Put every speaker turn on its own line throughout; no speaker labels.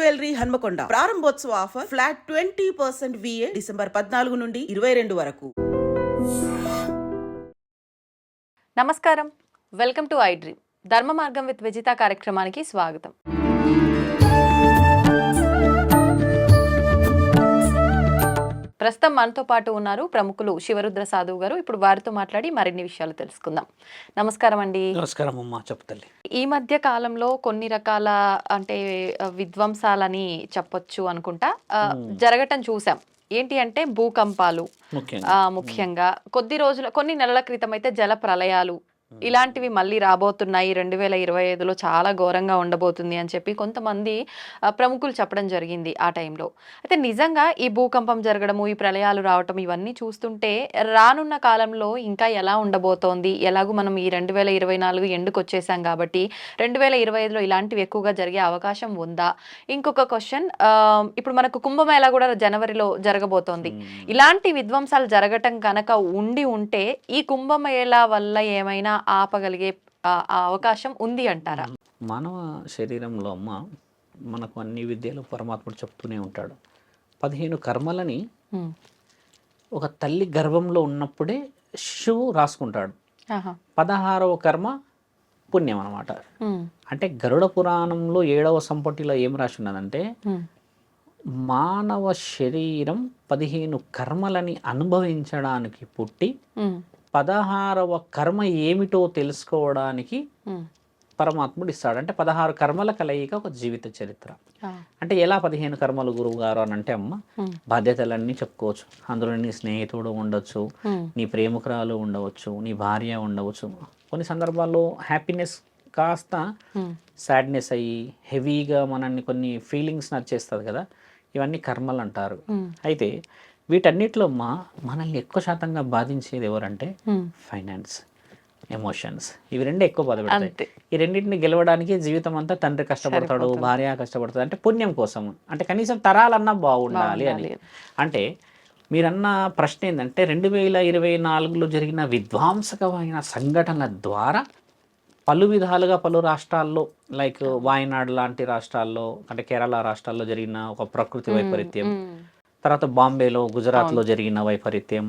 Jewellery Hanamkonda ప్రారంభోత్సవ offer flat 20% VA December 14 నుండి 22 వరకు.
నమస్కారం, వెల్కమ్ టు ఐ డ్రీమ్. ధర్మ మార్గం విత్ విజిత కార్యక్రమానికి స్వాగతం. ప్రస్తుతం మనతో పాటు ఉన్నారు ప్రముఖులు శివరుద్ర సాధువు గారు. ఇప్పుడు వారితో మాట్లాడి మరిన్ని విషయాలు తెలుసుకుందాం. నమస్కారం అండి.
నమస్కారం అమ్మా, చెప్తల్లి.
ఈ మధ్య కాలంలో కొన్ని రకాల విధ్వంసాలని చెప్పొచ్చు అనుకుంటా జరగటం చూసాం. ఏంటి అంటే భూకంపాలు, ముఖ్యంగా కొన్ని నెలల క్రితం అయితే జల ప్రళయాలు, ఇలాంటివి మళ్ళీ రాబోతున్నాయి. 2025లో చాలా ఘోరంగా ఉండబోతుంది అని చెప్పి కొంతమంది ప్రముఖులు చెప్పడం జరిగింది ఆ టైంలో. అయితే నిజంగా ఈ భూకంపం జరగడము, ఈ ప్రళయాలు రావటం ఇవన్నీ చూస్తుంటే రానున్న కాలంలో ఇంకా ఎలా ఉండబోతోంది? ఎలాగూ మనం ఈ 2024 ఎండుకు వచ్చేసాం కాబట్టి 2025లో ఇలాంటివి ఎక్కువగా జరిగే అవకాశం ఉందా? ఇంకొక క్వశ్చన్, ఇప్పుడు మనకు కుంభమేళా కూడా జనవరిలో జరగబోతోంది. ఇలాంటి విధ్వంసాలు జరగటం కనుక ఉంటే ఈ కుంభమేళా వల్ల ఏమైనా ఆపగలిగే అవకాశం ఉంది అంటారా?
మానవ శరీరంలో అమ్మ మనకు అన్ని విద్యలు పరమాత్ముడు చెప్తూనే ఉంటాడు. 15 కర్మలని ఒక తల్లి గర్భంలో ఉన్నప్పుడే శిశువు రాసుకుంటాడు. 16వ కర్మ పుణ్యం అన్నమాట. అంటే గరుడ పురాణంలో 7వ సంపుటిలో ఏం రాసి ఉన్నదంటే మానవ శరీరం 15 కర్మలని అనుభవించడానికి పుట్టి 16వ కర్మ ఏమిటో తెలుసుకోవడానికి పరమాత్ముడు ఇస్తాడు. అంటే 16 కర్మల కలయిక ఒక జీవిత చరిత్ర. అంటే ఎలా 15 కర్మలు గురువు గారు అని అంటే అమ్మ, బాధ్యతలన్నీ చెప్పుకోవచ్చు. అందులో నీ స్నేహితుడు ఉండొచ్చు, నీ ప్రేమికురాలు ఉండవచ్చు, నీ భార్య ఉండవచ్చు. కొన్ని సందర్భాల్లో హ్యాపీనెస్ కాస్త సాడ్నెస్ అయ్యి హెవీగా మనల్ని కొన్ని ఫీలింగ్స్ నచ్చేస్తుంది కదా, ఇవన్నీ కర్మలు అంటారు. అయితే వీటన్నిటిలో మనల్ని ఎక్కువ శాతంగా బాధించేది ఎవరంటే ఫైనాన్స్, ఎమోషన్స్. ఇవి రెండే ఎక్కువ బాధపడతాయి. ఈ రెండింటిని గెలవడానికి జీవితం అంతా తండ్రి కష్టపడతాడు, భార్య కష్టపడతాడు. అంటే పుణ్యం కోసం, అంటే కనీసం తరాలన్నా బాగుండాలి అని. అంటే మీరన్న ప్రశ్న ఏంటంటే 2024లో జరిగిన విధ్వంసకమైన సంఘటనల ద్వారా పలు విధాలుగా పలు రాష్ట్రాల్లో, లైక్ వాయనాడ్ లాంటి రాష్ట్రాల్లో, అంటే కేరళ రాష్ట్రాల్లో జరిగిన ఒక ప్రకృతి వైపరీత్యం, తర్వాత బాంబేలో, గుజరాత్లో జరిగిన వైపరీత్యం,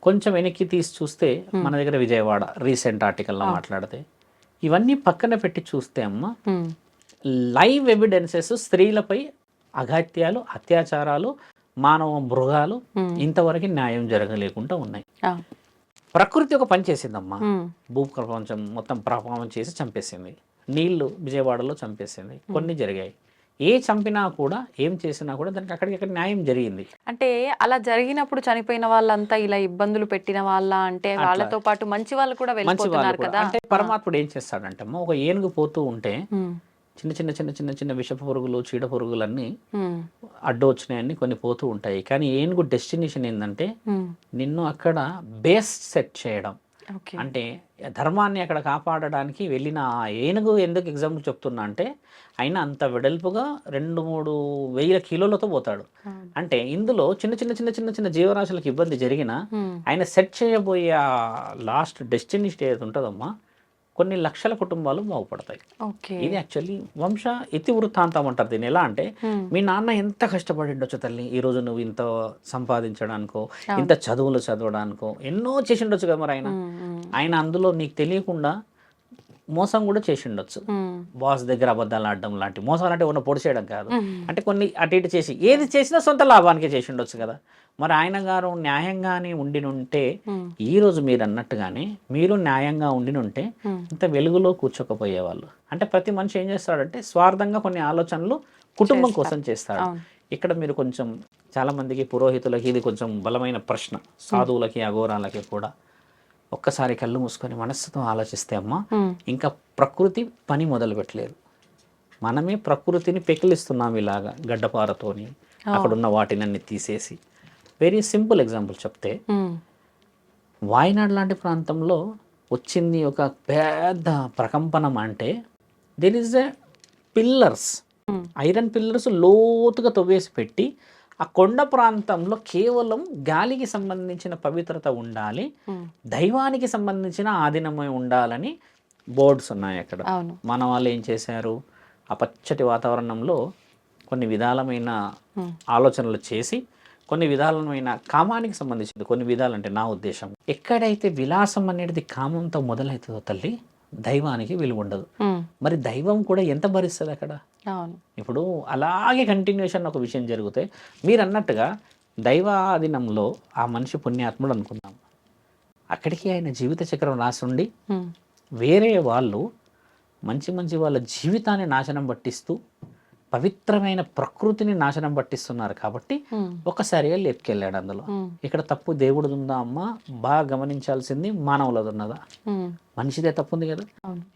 కొంచెం వెనక్కి తీసి చూస్తే మన దగ్గర విజయవాడ రీసెంట్ ఆర్టికల్లో మాట్లాడితే, ఇవన్నీ పక్కన పెట్టి చూస్తే అమ్మ లైవ్ ఎవిడెన్సెస్ స్త్రీలపై అఘాత్యాలు, అత్యాచారాలు, మానవ మృగాలు ఇంతవరకు న్యాయం జరగలేకుండా ఉన్నాయి. ప్రకృతి ఒక పని చేసిందమ్మా, భూప్రపంచం మొత్తం ప్రభావం చేసి చంపేసింది. నీళ్లు విజయవాడలో చంపేసింది. కొన్ని జరిగాయి. ఏ చంపినా కూడా, ఏం చేసినా కూడా దానికి అక్కడికి న్యాయం జరిగింది.
అంటే అలా జరిగినప్పుడు చనిపోయిన వాళ్ళంతా ఇలా ఇబ్బందులు పెట్టిన వాళ్ళ, అంటే వాళ్ళతో పాటు మంచి వాళ్ళు కూడా వెళ్ళిపోతున్నారు కదా.
అంటే పరమాత్ముడు ఏం చేస్తాడంటే ఒక ఏనుగు పోతూ ఉంటే చిన్న చిన్న చిన్న చిన్న చిన్న విష పురుగులు, చీడ పురుగులన్నీ అడ్డు వచ్చినాయన్ని కొన్ని పోతూ ఉంటాయి. కానీ ఏనుగు డెస్టినేషన్ ఏంటంటే నిన్ను అక్కడ బేస్ సెట్ చేయడం. అంటే ధర్మాన్ని అక్కడ కాపాడడానికి వెళ్ళిన ఆ ఏనుగు ఎందుకు ఎగ్జాంపుల్ చెప్తున్నా అంటే, ఆయన అంత వెడల్పుగా 2-3 వేల కిలోలతో పోతాడు. అంటే ఇందులో చిన్న చిన్న చిన్న చిన్న చిన్న జీవరాశులకు ఇబ్బంది జరిగినా ఆయన సెట్ చేయబోయే ఆ లాస్ట్ డెస్టినేషన్ ఏది ఉంటుందమ్మా, కొన్ని లక్షల కుటుంబాలు బాగుపడతాయి. ఇది యాక్చువల్లీ వంశ ఇతివృత్తాంతం అంటారు దీన్ని. ఎలా అంటే, మీ నాన్న ఎంత కష్టపడి ఉండొచ్చు తల్లి, ఈరోజు నువ్వు ఇంత సంపాదించడానికో, ఇంత చదువులు చదవడానికో ఎన్నో చేసి ఉండొచ్చు కదా. మరి ఆయన అందులో నీకు తెలియకుండా మోసం కూడా చేసి ఉండొచ్చు. బాస్ దగ్గర అబద్ధాలు ఆడడం లాంటి మోసాలు, అంటే ఉన్న పొడి చేయడం కాదు, అంటే కొన్ని అటు ఇటు చేసి ఏది చేసినా సొంత లాభానికి చేసి ఉండొచ్చు కదా. మరి ఆయన గారు న్యాయంగానే ఉండినుంటే, ఈరోజు మీరు అన్నట్టుగానే మీరు న్యాయంగా ఉండినుంటే ఇంత వెలుగులో కూర్చోకపోయేవాళ్ళు. అంటే ప్రతి మనిషి ఏం చేస్తాడంటే స్వార్థంగా కొన్ని ఆలోచనలు కుటుంబం కోసం చేస్తాడు. ఇక్కడ మీరు కొంచెం చాలామందికి, పురోహితులకి ఇది కొంచెం బలమైన ప్రశ్న, సాధువులకి, అఘోరాలకి కూడా. ఒక్కసారి కళ్ళు మూసుకొని మనస్సుతో ఆలోచిస్తే అమ్మ, ఇంకా ప్రకృతి పని మొదలు పెట్టలేదు. మనమే ప్రకృతిని పెకిలిస్తున్నాం ఇలాగా గడ్డపారతోని, అక్కడున్న వాటినన్నీ తీసేసి. వెరీ సింపుల్ ఎగ్జాంపుల్ చెప్తే, వాయనాడ్ లాంటి ప్రాంతంలో వచ్చింది ఒక పెద్ద ప్రకంపనం. అంటే there is a pillars, iron pillars లోతుగా తవ్వేసి పెట్టి, ఆ కొండ ప్రాంతంలో కేవలం గాలికి సంబంధించిన పవిత్రత ఉండాలి, దైవానికి సంబంధించిన ఆధీనమై ఉండాలని బోర్డ్స్ ఉన్నాయి అక్కడ. మన వాళ్ళు ఏం చేశారు, ఆ పచ్చటి వాతావరణంలో కొన్ని విధాలమైన ఆలోచనలు చేసి కొన్ని విధాలమైన కామానికి సంబంధించింది, కొన్ని విధాలంటే నా ఉద్దేశం ఎక్కడైతే విలాసం అనేది కామంతో మొదలవుతుందో తల్లి, దైవానికి విలువ ఉండదు. మరి దైవం కూడా ఎంత భరిస్తుంది అక్కడ? ఇప్పుడు అలాగే కంటిన్యూషన్ ఒక విషయం జరిగితే మీరు అన్నట్టుగా దైవాధీనంలో ఆ మనిషి పుణ్యాత్ముడు అనుకున్నాం, అక్కడికి ఆయన జీవిత చక్రం రాసుండి వేరే వాళ్ళు మంచి మంచి వాళ్ళ జీవితాన్ని నాశనం పట్టిస్తూ పవిత్రమైన ప్రకృతిని నాశనం పట్టిస్తున్నారు కాబట్టి ఒకసారిగా లేపుకెళ్ళాడు అందులో. ఇక్కడ తప్పు దేవుడిది ఉందా అమ్మ? బాగా గమనించాల్సింది మానవులది ఉన్నదా? మనిషిదే తప్పు ఉంది కదా.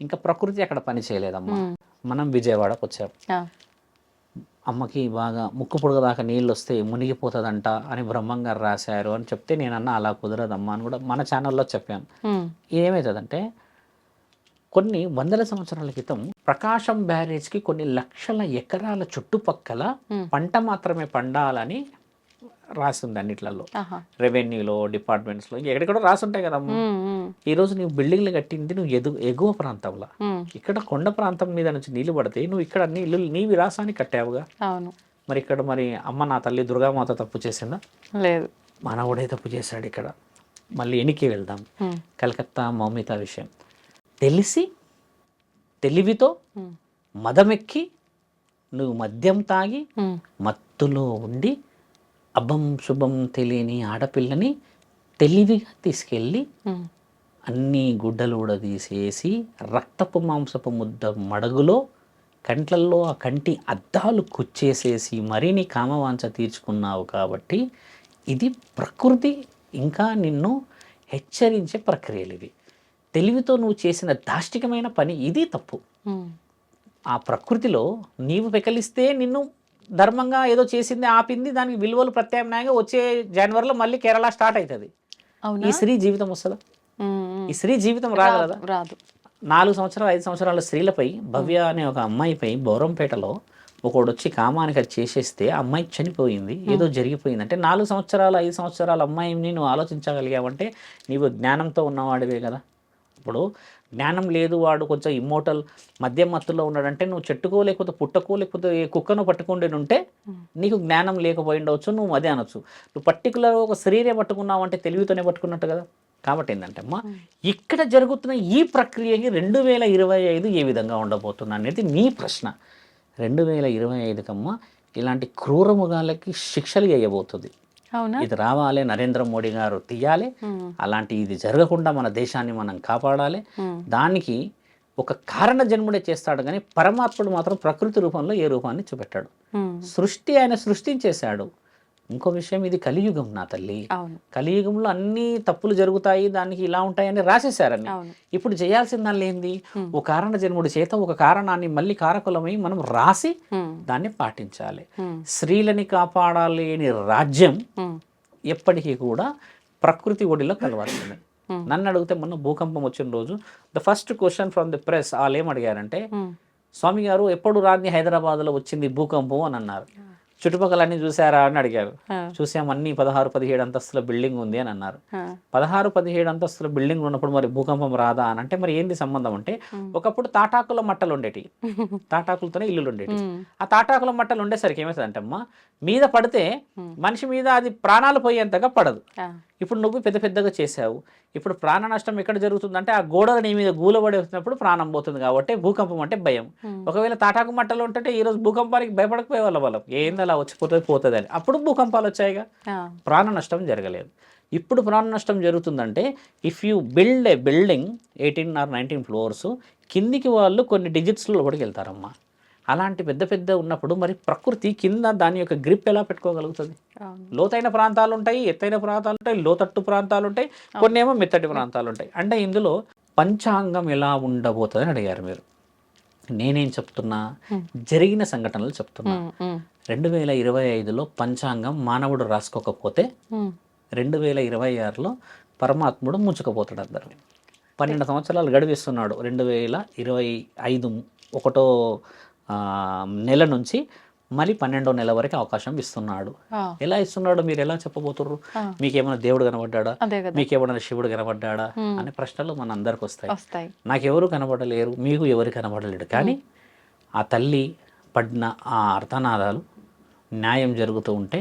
ఇంకా ప్రకృతి అక్కడ పని చేయలేదమ్మా. మనం విజయవాడకు వచ్చాం, అమ్మకి బాగా ముక్కు పొడుగు దాకా నీళ్ళు వస్తే మునిగిపోతుందంట అని బ్రహ్మంగారు రాశారు అని చెప్తే నేనన్నా అలా కుదరదమ్మా అని కూడా మన ఛానల్లో చెప్పాను. ఏమవుతుందంటే కొన్ని వందల సంవత్సరాల క్రితం ప్రకాశం బ్యారేజ్కి కొన్ని లక్షల ఎకరాల చుట్టుపక్కల పంట మాత్రమే పండాలని రాసింది అన్నిట్లలో, రెవెన్యూలో, డిపార్ట్మెంట్స్లో, ఎక్కడెక్కడో రాసుంటాయి కదమ్మా. ఈరోజు నువ్వు బిల్డింగ్లు కట్టింది నువ్వు ఎగువ ప్రాంతంలో, ఇక్కడ కొండ ప్రాంతం మీద నుంచి నీళ్లు పడితే నువ్వు ఇక్కడ అన్ని ఇల్లు నీ విలాసాన్ని కట్టావుగా. మరి ఇక్కడ మరి అమ్మ నా తల్లి దుర్గామాత తప్పు చేసిందా? లేదు, మానవుడే తప్పు చేశాడు. ఇక్కడ మళ్ళీ ఎనికి వెళ్దాం, కలకత్తా మౌమిత విషయం తెలిసి తెలివితో మదమెక్కి నువ్వు మద్యం తాగి మత్తులో ఉండి అబ్బం శుభం తెలియని ఆడపిల్లని తెలివిగా తీసుకెళ్ళి అన్ని గుడ్డలు తీసేసి రక్తపు మాంసపు ముద్ద మడుగులో కంట్లల్లో ఆ కంటి అద్దాలు కుచ్చేసేసి మరీ నీ కామవాంఛ తీర్చుకున్నావు. కాబట్టి ఇది ప్రకృతి ఇంకా నిన్ను హెచ్చరించే ప్రక్రియలు ఇవి. తెలివితో నువ్వు చేసిన దాష్టికమైన పని ఇది తప్పు. ఆ ప్రకృతిలో నీవు పెకలిస్తే నిన్ను ధర్మంగా ఏదో చేసింది ఆపింది, దానికి విలువలు ప్రత్యామ్నాయంగా వచ్చే జనవరిలో మళ్ళీ కేరళ స్టార్ట్ అవుతుంది. ఈ స్త్రీ జీవితం వస్తుందా? ఈ స్త్రీ జీవితం రాగలదా? రాదు. 4 సంవత్సరాలు 5 సంవత్సరాల స్త్రీలపై భవ్య అనే ఒక అమ్మాయిపై బౌరంపేటలో ఒకడు వచ్చి కామానికి అది చేసేస్తే ఆ అమ్మాయి చనిపోయింది, ఏదో జరిగిపోయింది. అంటే 4 సంవత్సరాలు 5 సంవత్సరాల అమ్మాయిని నువ్వు ఆలోచించగలిగావంటే నీవు జ్ఞానంతో ఉన్నవాడివే కదా. ఇప్పుడు జ్ఞానం లేదు, వాడు కొంచెం ఇమ్మోటల్ మద్యం మత్తులో ఉన్నాడంటే నువ్వు చెట్టుకో లేకపోతే పుట్టకో లేకపోతే కుక్కను పట్టుకుంటే ఉంటే నీకు జ్ఞానం లేకపోయి ఉండవచ్చు, నువ్వు అదే అనొచ్చు. నువ్వు పర్టికులర్ ఒక శరీరే పట్టుకున్నావు అంటే తెలివితోనే పట్టుకున్నట్టు కదా. కాబట్టి ఏంటంటే అమ్మా ఇక్కడ జరుగుతున్న ఈ ప్రక్రియకి 2025 ఏ విధంగా ఉండబోతున్నా అనేది నీ ప్రశ్న. 2025కమ్మా ఇలాంటి క్రూరముగాలకి శిక్షలు వేయబోతుంది. ఇది రావాలి, నరేంద్ర మోడీ గారు తీయాలి. అలాంటి ఇది జరగకుండా మన దేశాన్ని మనం కాపాడాలి. దానికి ఒక కారణ జన్ముడే చేస్తాడు కానీ పరమాత్ముడు మాత్రం ప్రకృతి రూపంలో ఏ రూపాన్ని చూపెట్టాడు. సృష్టి ఆయన సృష్టించేశాడు. ఇంకో విషయం, ఇది కలియుగం నా తల్లి. కలియుగంలో అన్ని తప్పులు జరుగుతాయి, దానికి ఇలా ఉంటాయని రాసేశారని. ఇప్పుడు చేయాల్సిన దానిలో ఏంది? ఒక కారణ జన్ముడి చేత ఒక కారణాన్ని మళ్ళీ కారకులమై మనం రాసి దాన్ని పాటించాలి. స్త్రీలని కాపాడాలేని రాజ్యం ఎప్పటికీ కూడా ప్రకృతి ఒడిలో కలవాల్సిందే. నన్ను అడిగితే మొన్న భూకంపం వచ్చిన రోజు the first question from the press వాళ్ళు ఏమడిగారంటే, స్వామి గారు ఎప్పుడు రాని హైదరాబాద్లో వచ్చింది భూకంపం అని అన్నారు. చుట్టుపక్కల అన్ని చూసారా అని అడిగారు. చూసాం, అన్ని 16-17 అంతస్తుల బిల్డింగ్ ఉంది అని అన్నారు. 16-17 అంతస్తుల బిల్డింగ్ ఉన్నప్పుడు మరి భూకంపం రాదా అని అంటే మరి ఏంది సంబంధం అంటే, ఒకప్పుడు తాటాకుల మట్టలు ఉండేటి, తాటాకులతోనే ఇల్లులు ఉండేటి. ఆ తాటాకుల మట్టలు ఉండేసరికి ఏమవుతుందంటే అమ్మా మీద పడితే మనిషి మీద అది ప్రాణాలు పోయేంతగా పడదు. ఇప్పుడు నువ్వు పెద్ద పెద్దగా చేసావు, ఇప్పుడు ప్రాణ నష్టం ఎక్కడ జరుగుతుందంటే ఆ గోడలు నీ మీద గూలబడి వచ్చినప్పుడు ప్రాణం పోతుంది. కాబట్టి భూకంపం అంటే భయం. ఒకవేళ తాటాకు మట్టలు ఉంటే ఈరోజు భూకంపానికి భయపడకపోయే వాళ్ళం ఏంది అలా వచ్చిపోతుంది అని. అప్పుడు భూకంపాలు వచ్చాయిగా, ప్రాణ నష్టం జరగలేదు. ఇప్పుడు ప్రాణ నష్టం జరుగుతుందంటే if you build a building 18 or 19 floors, కిందికి వాళ్ళు కొన్ని డిజిట్స్లో లోపలికి వెళ్తారమ్మా. అలాంటి పెద్ద పెద్ద ఉన్నప్పుడు మరి ప్రకృతి కింద దాని యొక్క గ్రిప్ ఎలా పెట్టుకోగలుగుతుంది? లోతైన ప్రాంతాలు ఉంటాయి, ఎత్తైన ప్రాంతాలు ఉంటాయి, లోతట్టు ప్రాంతాలు ఉంటాయి, కొన్ని ఏమో మెత్తటి ప్రాంతాలు ఉంటాయి. అంటే ఇందులో పంచాంగం ఎలా ఉండబోతుంది అని అడిగారు మీరు. నేనేం చెప్తున్నా, జరిగిన సంఘటనలు చెప్తున్నా. 2025లో పంచాంగం మానవుడు రాసుకోకపోతే 2026లో పరమాత్ముడు ముంచుకపోతాడు అందరినీ. 12 సంవత్సరాలు గడిపిస్తున్నాడు. 2025 1వ నెల నుంచి మళ్ళీ 12వ నెల వరకు అవకాశం ఇస్తున్నాడు. ఎలా ఇస్తున్నాడు మీరు ఎలా చెప్పబోతుర్రు? మీకేమైనా దేవుడు కనబడ్డా, మీకేమైనా శివుడు కనబడ్డా అనే ప్రశ్నలు మన అందరికి వస్తాయి. నాకెవరు కనబడలేరు, మీకు ఎవరు కనబడలేడు. కానీ ఆ తల్లి పడిన ఆ అర్థనాదాలు న్యాయం జరుగుతూ ఉంటే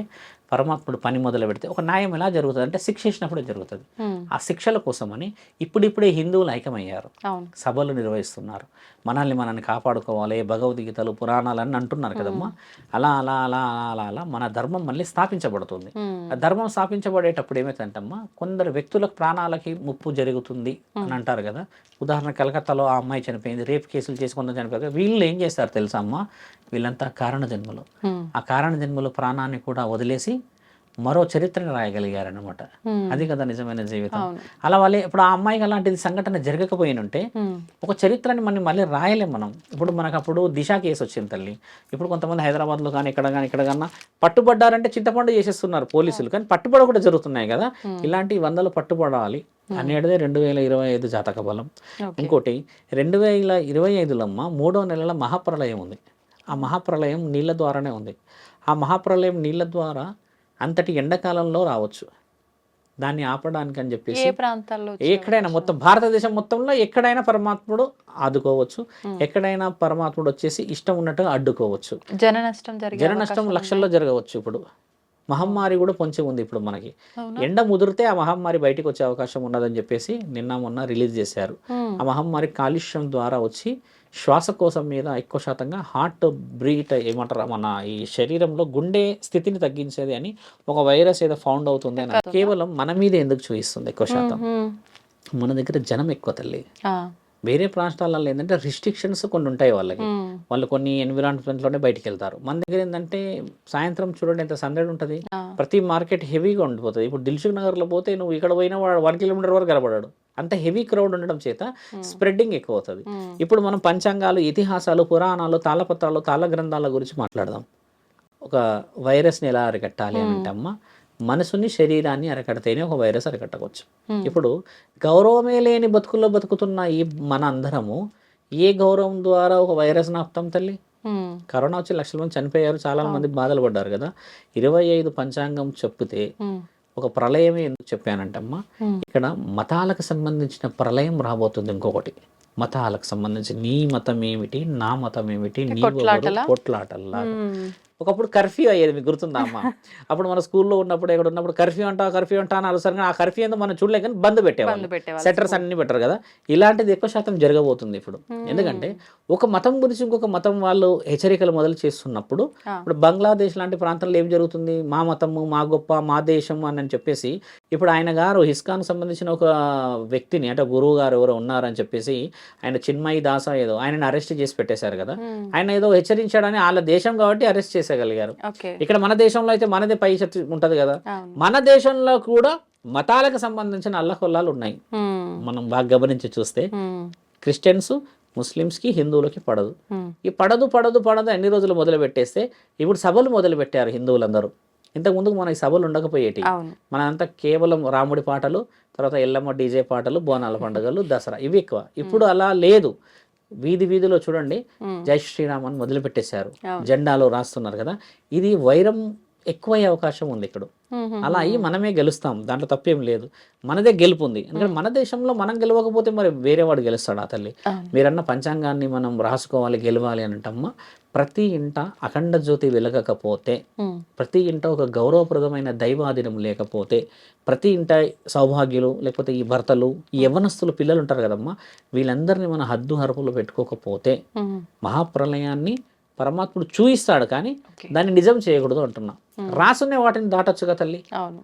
పరమాత్ముడు పని మొదలు పెడితే ఒక న్యాయం ఎలా జరుగుతుంది అంటే శిక్ష ఇచ్చినప్పుడే జరుగుతుంది. ఆ శిక్షల కోసమని ఇప్పుడిప్పుడే హిందువులు ఐక్యమయ్యారు,
అవును.
సభలు నిర్వహిస్తున్నారు, మనల్ని కాపాడుకోవాలి, భగవద్గీతలు పురాణాలు అని అంటున్నారు కదమ్మా. అలా అలా అలా అలా అలా అలా మన ధర్మం మళ్ళీ స్థాపించబడుతుంది. ఆ ధర్మం స్థాపించబడేటప్పుడు ఏమైతుందంటమ్మా, కొందరు వ్యక్తులకు ప్రాణాలకి ముప్పు జరుగుతుంది అని అంటారు కదా. ఉదాహరణ కలకత్తాలో ఆ అమ్మాయి చనిపోయింది, రేప్ కేసులు చేసి కొందరు చనిపోయారు. వీళ్ళు ఏం చేస్తారు తెలుసా అమ్మ, వీళ్ళంతా కారణ జన్మలు. ఆ కారణ జన్మలు ప్రాణాన్ని కూడా వదిలేసి మరో చరిత్రను రాయగలిగారనమాట. అది కదా నిజమైన జీవితం. అలా వాళ్ళే ఇప్పుడు ఆ అమ్మాయికి అలాంటిది సంఘటన జరగకపోయినుంటే ఒక చరిత్రని మళ్ళీ రాయలేం మనం. ఇప్పుడు మనకు అప్పుడు దిశ కేసు వచ్చింది తల్లి. ఇప్పుడు కొంతమంది హైదరాబాద్లో కానీ ఇక్కడ కన్నా పట్టుబడ్డారంటే చింతపండు చేసేస్తున్నారు పోలీసులు, కానీ పట్టుబడ కూడా జరుగుతున్నాయి కదా. ఇలాంటి 100 పట్టుబడాలి అనేటిదే 2025 జాతక బలం. ఇంకోటి 2025లో అమ్మ 3వ నెలల మహాప్రళయం ఉంది. ఆ మహాప్రళయం నీళ్ళ ద్వారానే ఉంది. ఆ మహాప్రళయం నీళ్ళ ద్వారా అంతటి ఎండాకాలంలో రావచ్చు. దాన్ని ఆపడానికి అని చెప్పేసి
ఏ ప్రాంతాల్లో
ఎక్కడైనా మొత్తం భారతదేశం మొత్తంలో ఎక్కడైనా పరమాత్ముడు ఆదుకోవచ్చు, ఎక్కడైనా పరమాత్ముడు వచ్చేసి ఇష్టం ఉన్నట్టుగా అడ్డుకోవచ్చు.
జన నష్టం
లక్షల్లో జరగవచ్చు. ఇప్పుడు మహమ్మారి కూడా పొంచి ఉంది ఇప్పుడు మనకి. ఎండ ముదిరితే ఆ మహమ్మారి బయటికి వచ్చే అవకాశం ఉన్నదని చెప్పేసి మొన్న రిలీజ్ చేశారు. ఆ మహమ్మారి కాలుష్యం ద్వారా వచ్చి శ్వాసకోశం మీద ఎక్కువ శాతంగా హార్ట్ బ్రీట్ ఏమంటారు మన ఈ శరీరంలో గుండె స్థితిని తగ్గించేది అని ఒక వైరస్ ఏదో ఫౌండ్ అవుతుంది అని కేవలం మన మీద ఎందుకు చూపిస్తుంది ఎక్కువ శాతం. మన దగ్గర జనం ఎక్కువ తల్లి. వేరే ప్రాంతాలలో ఏంటంటే రిస్ట్రిక్షన్స్ కొన్ని ఉంటాయి వాళ్ళకి, వాళ్ళు కొన్ని ఎన్విరాన్మెంట్లోనే బయటికి వెళ్తారు. మన దగ్గర ఏంటంటే సాయంత్రం చూడండి ఎంత సందడి ఉంటుంది, ప్రతి మార్కెట్ హెవీగా ఉండిపోతుంది. ఇప్పుడు దిల్సుఖ్ నగర్లో పోతే నువ్వు ఇక్కడ పోయినా 1 కిలోమీటర్ వరకు కనబడాడు, అంత హెవీ క్రౌడ్ ఉండడం చేత స్ప్రెడ్డింగ్ ఎక్కువ అవుతుంది. ఇప్పుడు మనం పంచాంగాలు, ఇతిహాసాలు, పురాణాలు, తాళపత్రాలు, తాళ గ్రంథాల గురించి మాట్లాడదాం. ఒక వైరస్ని ఎలా అరికట్టాలి అని అంటే అమ్మ, మనసుని శరీరాన్ని అరకడితేనే ఒక వైరస్ అరకట్టవచ్చు. ఇప్పుడు గౌరవమే లేని బతుకుల్లో బతుకుతున్న ఈ మన అందరము ఏ గౌరవం ద్వారా ఒక వైరస్ ఆపుతాం తల్లి? కరోనా వచ్చి లక్షల మంది చనిపోయారు, చాలా మంది బాధలు పడ్డారు కదా. 25 పంచాంగం చెప్తే ఒక ప్రళయమే ఎందుకు చెప్పానంటమ్మా, ఇక్కడ మతాలకు సంబంధించిన ప్రళయం రాబోతుంది. ఇంకొకటి మతాలకు సంబంధించి నీ మతం ఏమిటి, నా మతం ఏమిటి, నీ కొట్లాటల్లా. ఒకప్పుడు కర్ఫ్యూ అయ్యేది, మీకు గుర్తుందా అమ్మ? అప్పుడు మన స్కూల్లో ఉన్నప్పుడు ఎక్కడ ఉన్నప్పుడు కర్ఫ్యూ అంటా అని అలసరంగా ఆ కర్ఫ్యూ ఏందో మనం చూడలేక కానీ బంద్ పెట్టేవాళ్ళు, సెటర్స్ అన్ని పెట్టారు కదా. ఇలాంటిది ఎక్కువ శాతం జరగబోతుంది ఇప్పుడు. ఎందుకంటే ఒక మతం గురించి ఇంకొక మతం వాళ్ళు హెచ్చరికలు మొదలు చేస్తున్నప్పుడు, ఇప్పుడు బంగ్లాదేశ్ లాంటి ప్రాంతాల్లో ఏం జరుగుతుంది, మా మతము మా గొప్ప మా దేశం అని చెప్పేసి ఇప్పుడు ఆయన గారు ఇస్కాన్ సంబంధించిన ఒక వ్యక్తిని అంటే గురువు గారు ఎవరో ఉన్నారని చెప్పేసి ఆయన చిన్మయి దాస ఏదో ఆయనని అరెస్ట్ చేసి పెట్టేశారు కదా. ఆయన ఏదో హెచ్చరించాడని వాళ్ళ దేశం కాబట్టి అరెస్ట్ చేసేయగలిగారు. ఇక్కడ మన దేశంలో అయితే మనదే పై శక్తి ఉంటది కదా. మన దేశంలో కూడా మతాలకు సంబంధించిన అల్లకొల్లాలు ఉన్నాయి. మనం బాగా గమనించి చూస్తే క్రిస్టియన్స్ ముస్లిమ్స్ కి హిందువులకి పడదు. ఈ పడదు ఎన్ని రోజులు మొదలు పెట్టేస్తే ఇప్పుడు సభలు మొదలు పెట్టారు హిందువులందరూ. ఇంతకు ముందుకు మనకి సభలు ఉండకపోయేటి, మనంతా కేవలం రాముడి పాటలు, తర్వాత ఎల్లమ్మ డీజే పాటలు, బోనాల పండుగలు, దసరా ఇవి ఎక్కువ. ఇప్పుడు అలా లేదు. వీధిలో చూడండి జై శ్రీరామ్ అని మొదలు పెట్టేశారు, జెండాలో రాస్తున్నారు కదా. ఇది వైరం ఎక్కువయ్యే అవకాశం ఉంది ఇక్కడ. అలా అయ్యి మనమే గెలుస్తాం, దాంట్లో తప్పేం లేదు. మనదే గెలుపు ఉంది. ఎందుకంటే మన దేశంలో మనం గెలవకపోతే మరి వేరేవాడు గెలుస్తాడు. ఆ తల్లి మీరన్న పంచాంగాన్ని మనం రాసుకోవాలి, గెలవాలి అని అంటమ్మా. ప్రతి ఇంట అఖండ జ్యోతి వెలగకపోతే, ప్రతి ఇంట ఒక గౌరవప్రదమైన దైవాధీనం లేకపోతే, ప్రతి ఇంట సౌభాగ్యులు లేకపోతే ఈ భర్తలు ఈ యవ్వనస్తులు పిల్లలు ఉంటారు కదమ్మా, వీళ్ళందరినీ మన హద్దు హరుపులు పెట్టుకోకపోతే మహాప్రళయాన్ని పరమాత్ముడు చూయిస్తాడు, కానీ దాన్ని నిజం చేయకూడదు అంటున్నా. రాసునే వాటిని దాటొచ్చుగా తల్లి.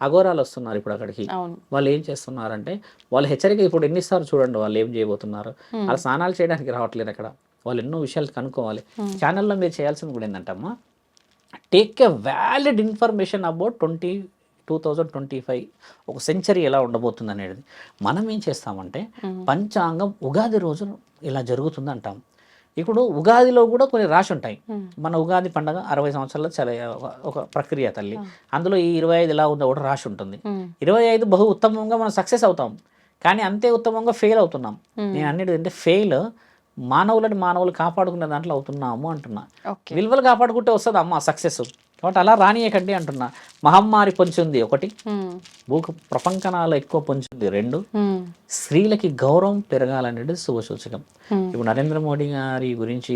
అఘోరాలు వస్తున్నారు ఇప్పుడు అక్కడికి. వాళ్ళు ఏం చేస్తున్నారంటే వాళ్ళు హెచ్చరిక ఇప్పుడు ఎన్నిసార్లు చూడండి వాళ్ళు ఏం చేయబోతున్నారు. వాళ్ళు స్నానాలు చేయడానికి రావట్లేదు అక్కడ. వాళ్ళు ఎన్నో విషయాలు కనుక్కోవాలి. ఛానల్లో మీరు చేయాల్సింది కూడా ఏంటంటమ్మా, take a valid information about 2025 ఒక సెంచరీ ఎలా ఉండబోతుంది అనేది. మనం ఏం చేస్తామంటే పంచాంగం ఉగాది రోజు ఇలా జరుగుతుంది అంటాం. ఇప్పుడు ఉగాదిలో కూడా కొన్ని రాశి ఉంటాయి. మన ఉగాది పండుగ 60 సంవత్సరాల్లో చాలా ఒక ప్రక్రియ తల్లి. అందులో ఈ 25 ఎలా ఉందో కూడా రాశి ఉంటుంది. 25 బహు ఉత్తమంగా మనం సక్సెస్ అవుతాం, కానీ అంతే ఉత్తమంగా ఫెయిల్ అవుతున్నాం. నేను అన్నిటి అంటే ఫెయిల్ మానవులు కాపాడుకునే దాంట్లో అవుతున్నాము అంటున్నా. విలువలు కాపాడుకుంటే వస్తుంది అమ్మ సక్సెస్, కాబట్టి అలా రానియకండి అంటున్నా. మహమ్మారి పొంచి ఉంది ఒకటి, ప్రపంచనాలు ఎక్కువ పొంచింది రెండు, స్త్రీలకి గౌరవం పెరగాలనేది శుభసూచకం. ఇప్పుడు నరేంద్ర మోడీ గారి గురించి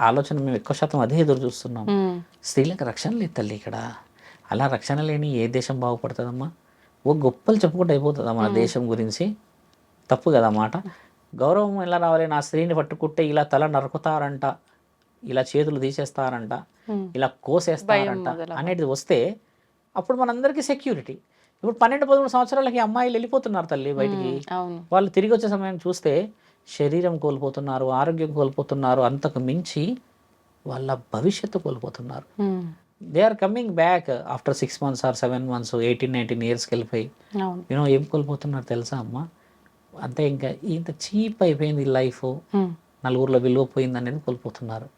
ఆలోచన మేము ఎక్కువ శాతం అదే ఎదురు చూస్తున్నాం. స్త్రీలకు రక్షణ లేదు తల్లి ఇక్కడ. అలా రక్షణ లేని ఏ దేశం బాగుపడుతుందమ్మా? గొప్పలు చెప్పుకుంటూ అయిపోతుందా మన దేశం గురించి? తప్పు కదా మాట. గౌరవం ఎలా రావాలి? నా స్త్రీని పట్టుకుంటే ఇలా తల నరుకుతారంట, ఇలా చేతులు తీసేస్తారంట, ఇలా కోసేస్తారంట అనేది వస్తే అప్పుడు మనందరికీ సెక్యూరిటీ. ఇప్పుడు 12-13 సంవత్సరాలకి అమ్మాయిలు వెళ్ళిపోతున్నారు తల్లి బయటికి. వాళ్ళు తిరిగి వచ్చే సమయం చూస్తే శరీరం కోల్పోతున్నారు, ఆరోగ్యం కోల్పోతున్నారు, అంతకు మించి వాళ్ళ భవిష్యత్తు కోల్పోతున్నారు. They are coming back after 6 months or 7 months, 18-19 yearsకి వెళ్ళిపోయి ఏం కోల్పోతున్నారు తెలుసా అమ్మ? అంతే, ఇంకా ఇంత చీప్ అయిపోయింది లైఫ్, నలుగురిలో విలువ పోయింది అనేది కోల్పోతున్నారు.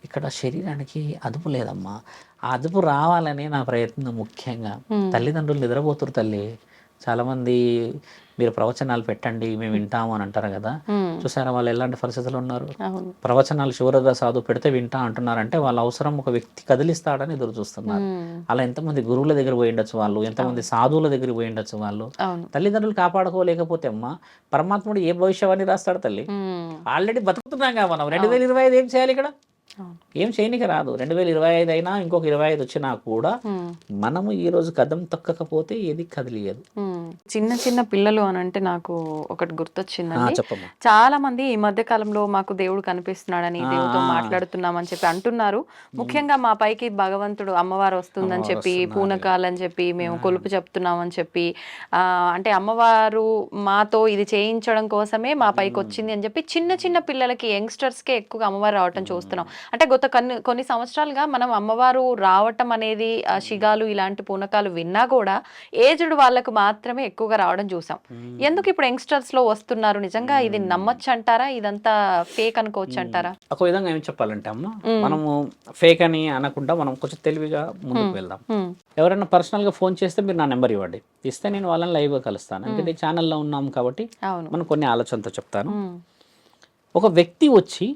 ఇక్కడ శరీరానికి అదుపు లేదమ్మా. ఆ అదుపు రావాలనే నా ప్రయత్నం. ముఖ్యంగా తల్లిదండ్రులు నిద్రపోతురు తల్లి. చాలామంది మీరు ప్రవచనాలు పెట్టండి మేము వింటాము అని అంటారు కదా, చూసారా వాళ్ళు ఎలాంటి పరిస్థితులు ఉన్నారు? ప్రవచనాలు శివరద సాధు పెడితే వింటా అంటున్నారంటే వాళ్ళ అవసరం ఒక వ్యక్తి కదిలిస్తాడని ఎదురు చూస్తున్నారు. అలా ఎంతమంది గురువుల దగ్గర పోయి ఉండొచ్చు వాళ్ళు, ఎంతమంది సాధువుల దగ్గర పోయి ఉండొచ్చు వాళ్ళు. తల్లిదండ్రులు కాపాడుకోలేకపోతే అమ్మా పరమాత్ముడు ఏ భవిష్యవాణి రాస్తాడు తల్లి? ఆల్రెడీ బతుకుతున్నాం కదా మనం. 2025 ఏం చేయాలి ఇక్కడ? ఏం చేయనికి రాదు. 2025 అయినా ఇంకొక 25 వచ్చినా కూడా మనము ఈ రోజు కదం తొక్కకపోతే ఏది కదిలియదు.
చిన్న చిన్న పిల్లలు అని అంటే నాకు ఒకటి గుర్తొచ్చిందండి.
చెప్పమ్మా.
చాలా మంది ఈ మధ్య కాలంలో మాకు దేవుడు కనిపిస్తున్నాడని, దేవుడితో మాట్లాడుతున్నామని చెప్పి అంటున్నారు. ముఖ్యంగా మా పైకి భగవంతుడు అమ్మవారు వస్తుందని చెప్పి, పూనకాలని చెప్పి, మేము కొలుపు చెప్తున్నామని చెప్పి, అంటే అమ్మవారు మాతో ఇది చేయించడం కోసమే మా పైకి వచ్చింది అని చెప్పి చిన్న చిన్న పిల్లలకి, యంగ్స్టర్స్కే ఎక్కువగా అమ్మవారు రావటం చూస్తున్నాం. అంటే గత కొన్ని సంవత్సరాలుగా మనం అమ్మవారు రావటం అనేది, శిగాలు ఇలాంటి పూనకాలు విన్నా కూడా ఏజ్డ్ వాళ్ళకు మాత్రమే ఎక్కువగా రావడం చూసాం. ఎందుకు ఇప్పుడు యంగ్స్టర్స్ లో వస్తున్నారు? నిజంగా ఇది నమ్మొచ్చు అంటారా? ఇదంతా ఫేక్ అనుకోవచ్చు అంటారా?
ఒక విధంగా ఏం చెప్పాలంటే అమ్మ, మనము ఫేక్ అని అనకుండా మనం కొంచెం తెలివిగా ముందుకు వెళ్దాం. ఎవరైనా పర్సనల్ గా ఫోన్ చేస్తే మీరు నా నెంబర్ ఇవ్వండి, ఇస్తే నేను వాళ్ళని లైవ్ గా కలుస్తాను. ఎందుకంటే ఛానల్లో ఉన్నాం కాబట్టి మనం కొన్ని ఆలోచనతో చెప్తాను. ఒక వ్యక్తి వచ్చి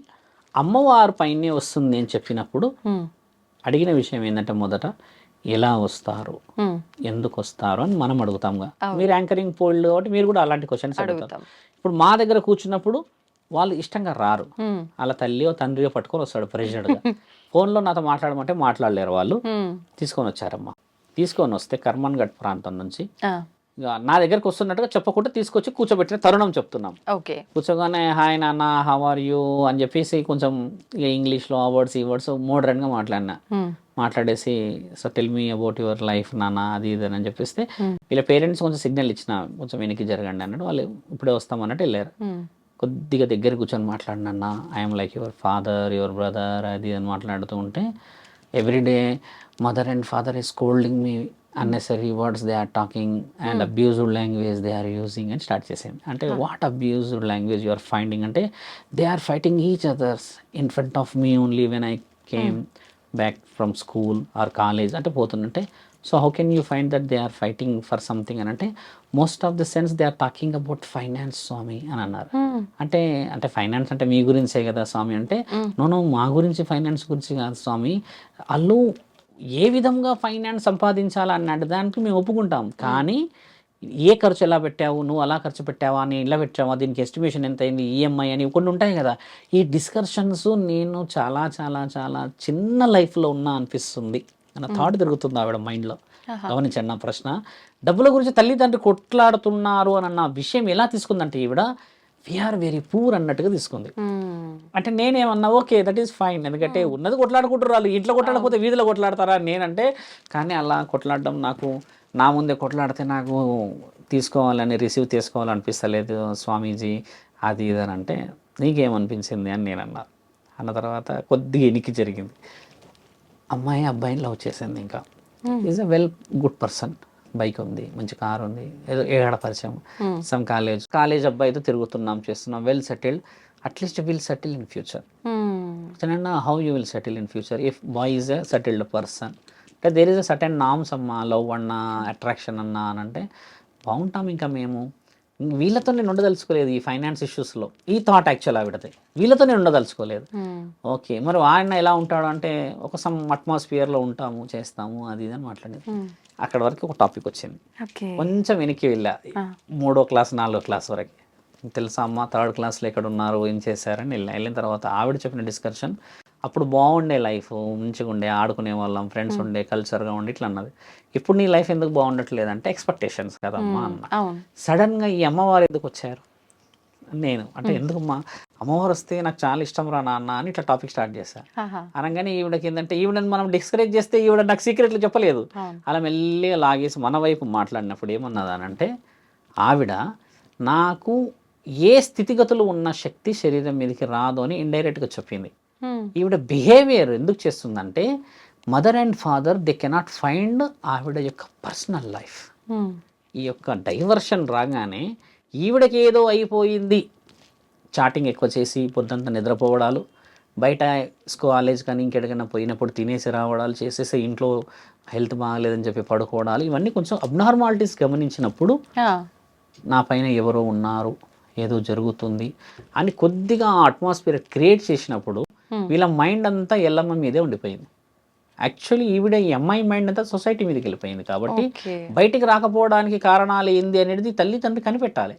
అమ్మవారి పైనే వస్తుంది అని చెప్పినప్పుడు అడిగిన విషయం ఏంటంటే, మొదట ఎలా వస్తారు, ఎందుకు వస్తారు అని మనం అడుగుతాంగా. మీరు యాంకరింగ్ పోల్డ్ కాబట్టి మీరు కూడా అలాంటి క్వశ్చన్స్ అడుగుతారు. ఇప్పుడు మా దగ్గర కూర్చున్నప్పుడు వాళ్ళు ఇష్టంగా రారు, వాళ్ళ తల్లియో తండ్రియో పట్టుకొని వస్తాడు ప్రెషర్గా. ఫోన్లో నాతో మాట్లాడమంటే మాట్లాడలేరు వాళ్ళు. తీసుకొని వచ్చారమ్మా. తీసుకొని వస్తే కర్మన్ ఘట్ ప్రాంతం నుంచి నా దగ్గరకు వస్తున్నట్టుగా చెప్పకుండా తీసుకొచ్చి కూర్చోబెట్టిన తరుణం చెప్తున్నాం. కూర్చోగానే హాయ్ నాన్న, హౌ ఆర్ యూ అని చెప్పేసి కొంచెం ఇక ఇంగ్లీష్లో ఆ వర్డ్స్ ఈ వర్డ్స్ మోడర్న్గా మాట్లాడినా. మాట్లాడేసి so tell me about your life నాన్న, అది ఇది అని చెప్పేస్తే వీళ్ళ పేరెంట్స్ కొంచెం సిగ్నల్ ఇచ్చిన, కొంచెం వెనక్కి జరగండి అన్నట్టు. వాళ్ళు ఇప్పుడే వస్తామన్నట్టు వెళ్ళారు. కొద్దిగా దగ్గర కూర్చొని మాట్లాడినా, I'm like your father, your brother, అది అని మాట్లాడుతూ ఉంటే everyday mother and father is scolding me, unnecessary words they are talking and abusive language they are using and start చేసాం. అంటే what abusive language you are finding అంటే they are fighting each others in front of me only when I came back from school or college అంటే పోతుందంటే. So how can you find that they are fighting for something అని అంటే most of the sense they are talking about finance స్వామి అని అన్నారు. అంటే అంటే finance అంటే మీ గురించే కదా స్వామి అంటే నో మా గురించి ఫైనాన్స్ గురించి కాదు స్వామి, వాళ్ళు ఏ విధంగా ఫైనాన్స్ సంపాదించాలన్నట్టు దానికి మేము ఒప్పుకుంటాం. కానీ ఏ ఖర్చు ఎలా పెట్టావు, నువ్వు అలా ఖర్చు పెట్టావా, అని ఇలా పెట్టావా, దీనికి ఎస్టిమేషన్ ఎంత అయింది, ఈఎంఐ అని కొన్ని ఉంటాయి కదా. ఈ డిస్కషన్స్ నేను చాలా చాలా చాలా చిన్న లైఫ్లో ఉన్నా అనిపిస్తుంది అన్న థాట్ తిరుగుతుంది ఆవిడ మైండ్లో. గమనించండి నా ప్రశ్న. డబ్బుల గురించి తల్లిదండ్రులు కొట్లాడుతున్నారు అన్న విషయం ఎలా తీసుకుందంటే ఈవిడ వీఆర్ వెరీ పూర్ అన్నట్టుగా తీసుకుంది. అంటే నేనేమన్నా ఓకే దట్ ఈస్ ఫైన్, ఎందుకంటే ఉన్నది కొట్లాడుకుంటారు వాళ్ళు, ఇంట్లో కొట్లాడకపోతే వీధిలో కొట్లాడతారా నేనంటే. కానీ అలా కొట్లాడడం నాకు, నా ముందే కొట్లాడితే నాకు తీసుకోవాలని, రిసీవ్ చేసుకోవాలనిపిస్తలేదు స్వామీజీ, అది ఇది అని అంటే నీకేమనిపించింది అని నేను అన్నా. అన్న తర్వాత కొద్దిగా ఎనికి జరిగింది. అమ్మాయి అబ్బాయిని లవ్ చేసింది. ఇంకా is a well good person, bike ఉంది, మంచి కార్ ఉంది, ఏదో ఏడ పరిచయం, సమ్ కాలేజ్ అబ్బాయితో తిరుగుతున్నాం, చేస్తున్నాం, well settled. At least will settle in future. How you will settle in future if boy is a settled person? అంటే there is a certain norms అమ్మా, లవ్ అన్నా, అట్రాక్షన్ అన్నా అని అంటే బాగుంటాం ఇంకా మేము. వీళ్ళతో నేను ఉండదలుచుకోలేదు ఈ ఫైనాన్స్ ఇష్యూస్లో. ఈ థాట్ యాక్చువల్ ఆవిడది, వీళ్ళతో నేను ఉండదలుచుకోలేదు. ఓకే, మరి ఆయన ఎలా ఉంటాడు అంటే ఒక సమ్ అట్మాస్ఫియర్లో ఉంటాము, చేస్తాము, అది ఇది అని మాట్లాడేది. అక్కడ వరకు ఒక టాపిక్ వచ్చింది. కొంచెం వెనక్కి వెళ్ళా, 3వ క్లాస్ 4వ క్లాస్ వరకు. తెలుసా అమ్మ 3rd క్లాస్లో ఎక్కడ ఉన్నారు, ఏం చేశారని వెళ్ళిన తర్వాత ఆవిడ చెప్పిన డిస్కషన్, అప్పుడు బాగుండే లైఫ్, మంచిగా ఉండే, ఆడుకునే వాళ్ళం, ఫ్రెండ్స్ ఉండే, కల్చర్గా ఉండే, ఇట్లా అన్నది. ఇప్పుడు నీ లైఫ్ ఎందుకు బాగుండట్లేదు అంటే ఎక్స్పెక్టేషన్స్ కదమ్మా అన్న. సడన్గా ఈ అమ్మవారు ఎందుకు వచ్చారు నేను అంటే, ఎందుకమ్మా అమ్మవారు వస్తే నాకు చాలా ఇష్టం రా నాన్న అని ఇట్లా టాపిక్ స్టార్ట్ చేశాను. అనగానే ఈవిడకి ఏంటంటే, ఈవిడని మనం డిస్కరేజ్ చేస్తే ఈవిడ నాకు సీక్రెట్లు చెప్పలేదు. అలా మెల్లిగా లాగేసి మన వైపు మాట్లాడినప్పుడు ఏమన్నది అని అంటే, ఆవిడ నాకు ఏ స్థితిగతులు ఉన్న శక్తి శరీరం మీదకి రాదు అని ఇండైరెక్ట్గా చెప్పింది. ఈవిడ బిహేవియర్ ఎందుకు చేస్తుందంటే, mother and father they cannot find ఆవిడ యొక్క పర్సనల్ లైఫ్. ఈ యొక్క డైవర్షన్ రాగానే ఈవిడకి ఏదో అయిపోయింది, చాటింగ్ ఎక్కువ చేసి పొద్దుంతా నిద్రపోవడాలు, బయట కాలేజ్ కానీ ఇంకెక్కడికైనా పోయినప్పుడు తినేసి రావడాలు చేసేసి ఇంట్లో హెల్త్ బాగాలేదని చెప్పి పడుకోవడాలు, ఇవన్నీ కొంచెం అబ్నార్మాలిటీస్ గమనించినప్పుడు నా పైన ఎవరో ఉన్నారు, ఏదో జరుగుతుంది అని కొద్దిగా అట్మాస్ఫియర్ క్రియేట్ చేసినప్పుడు వీళ్ళ మైండ్ అంతా ఎల్లమ్మ మీదే ఉండిపోయింది. యాక్చువల్లీ ఈవిడ ఈ అమ్మాయి మైండ్ అంతా సొసైటీ మీదకి వెళ్ళిపోయింది. కాబట్టి బయటికి రాకపోవడానికి కారణాలు ఏంది అనేది తల్లిదండ్రులు కనిపెట్టాలి.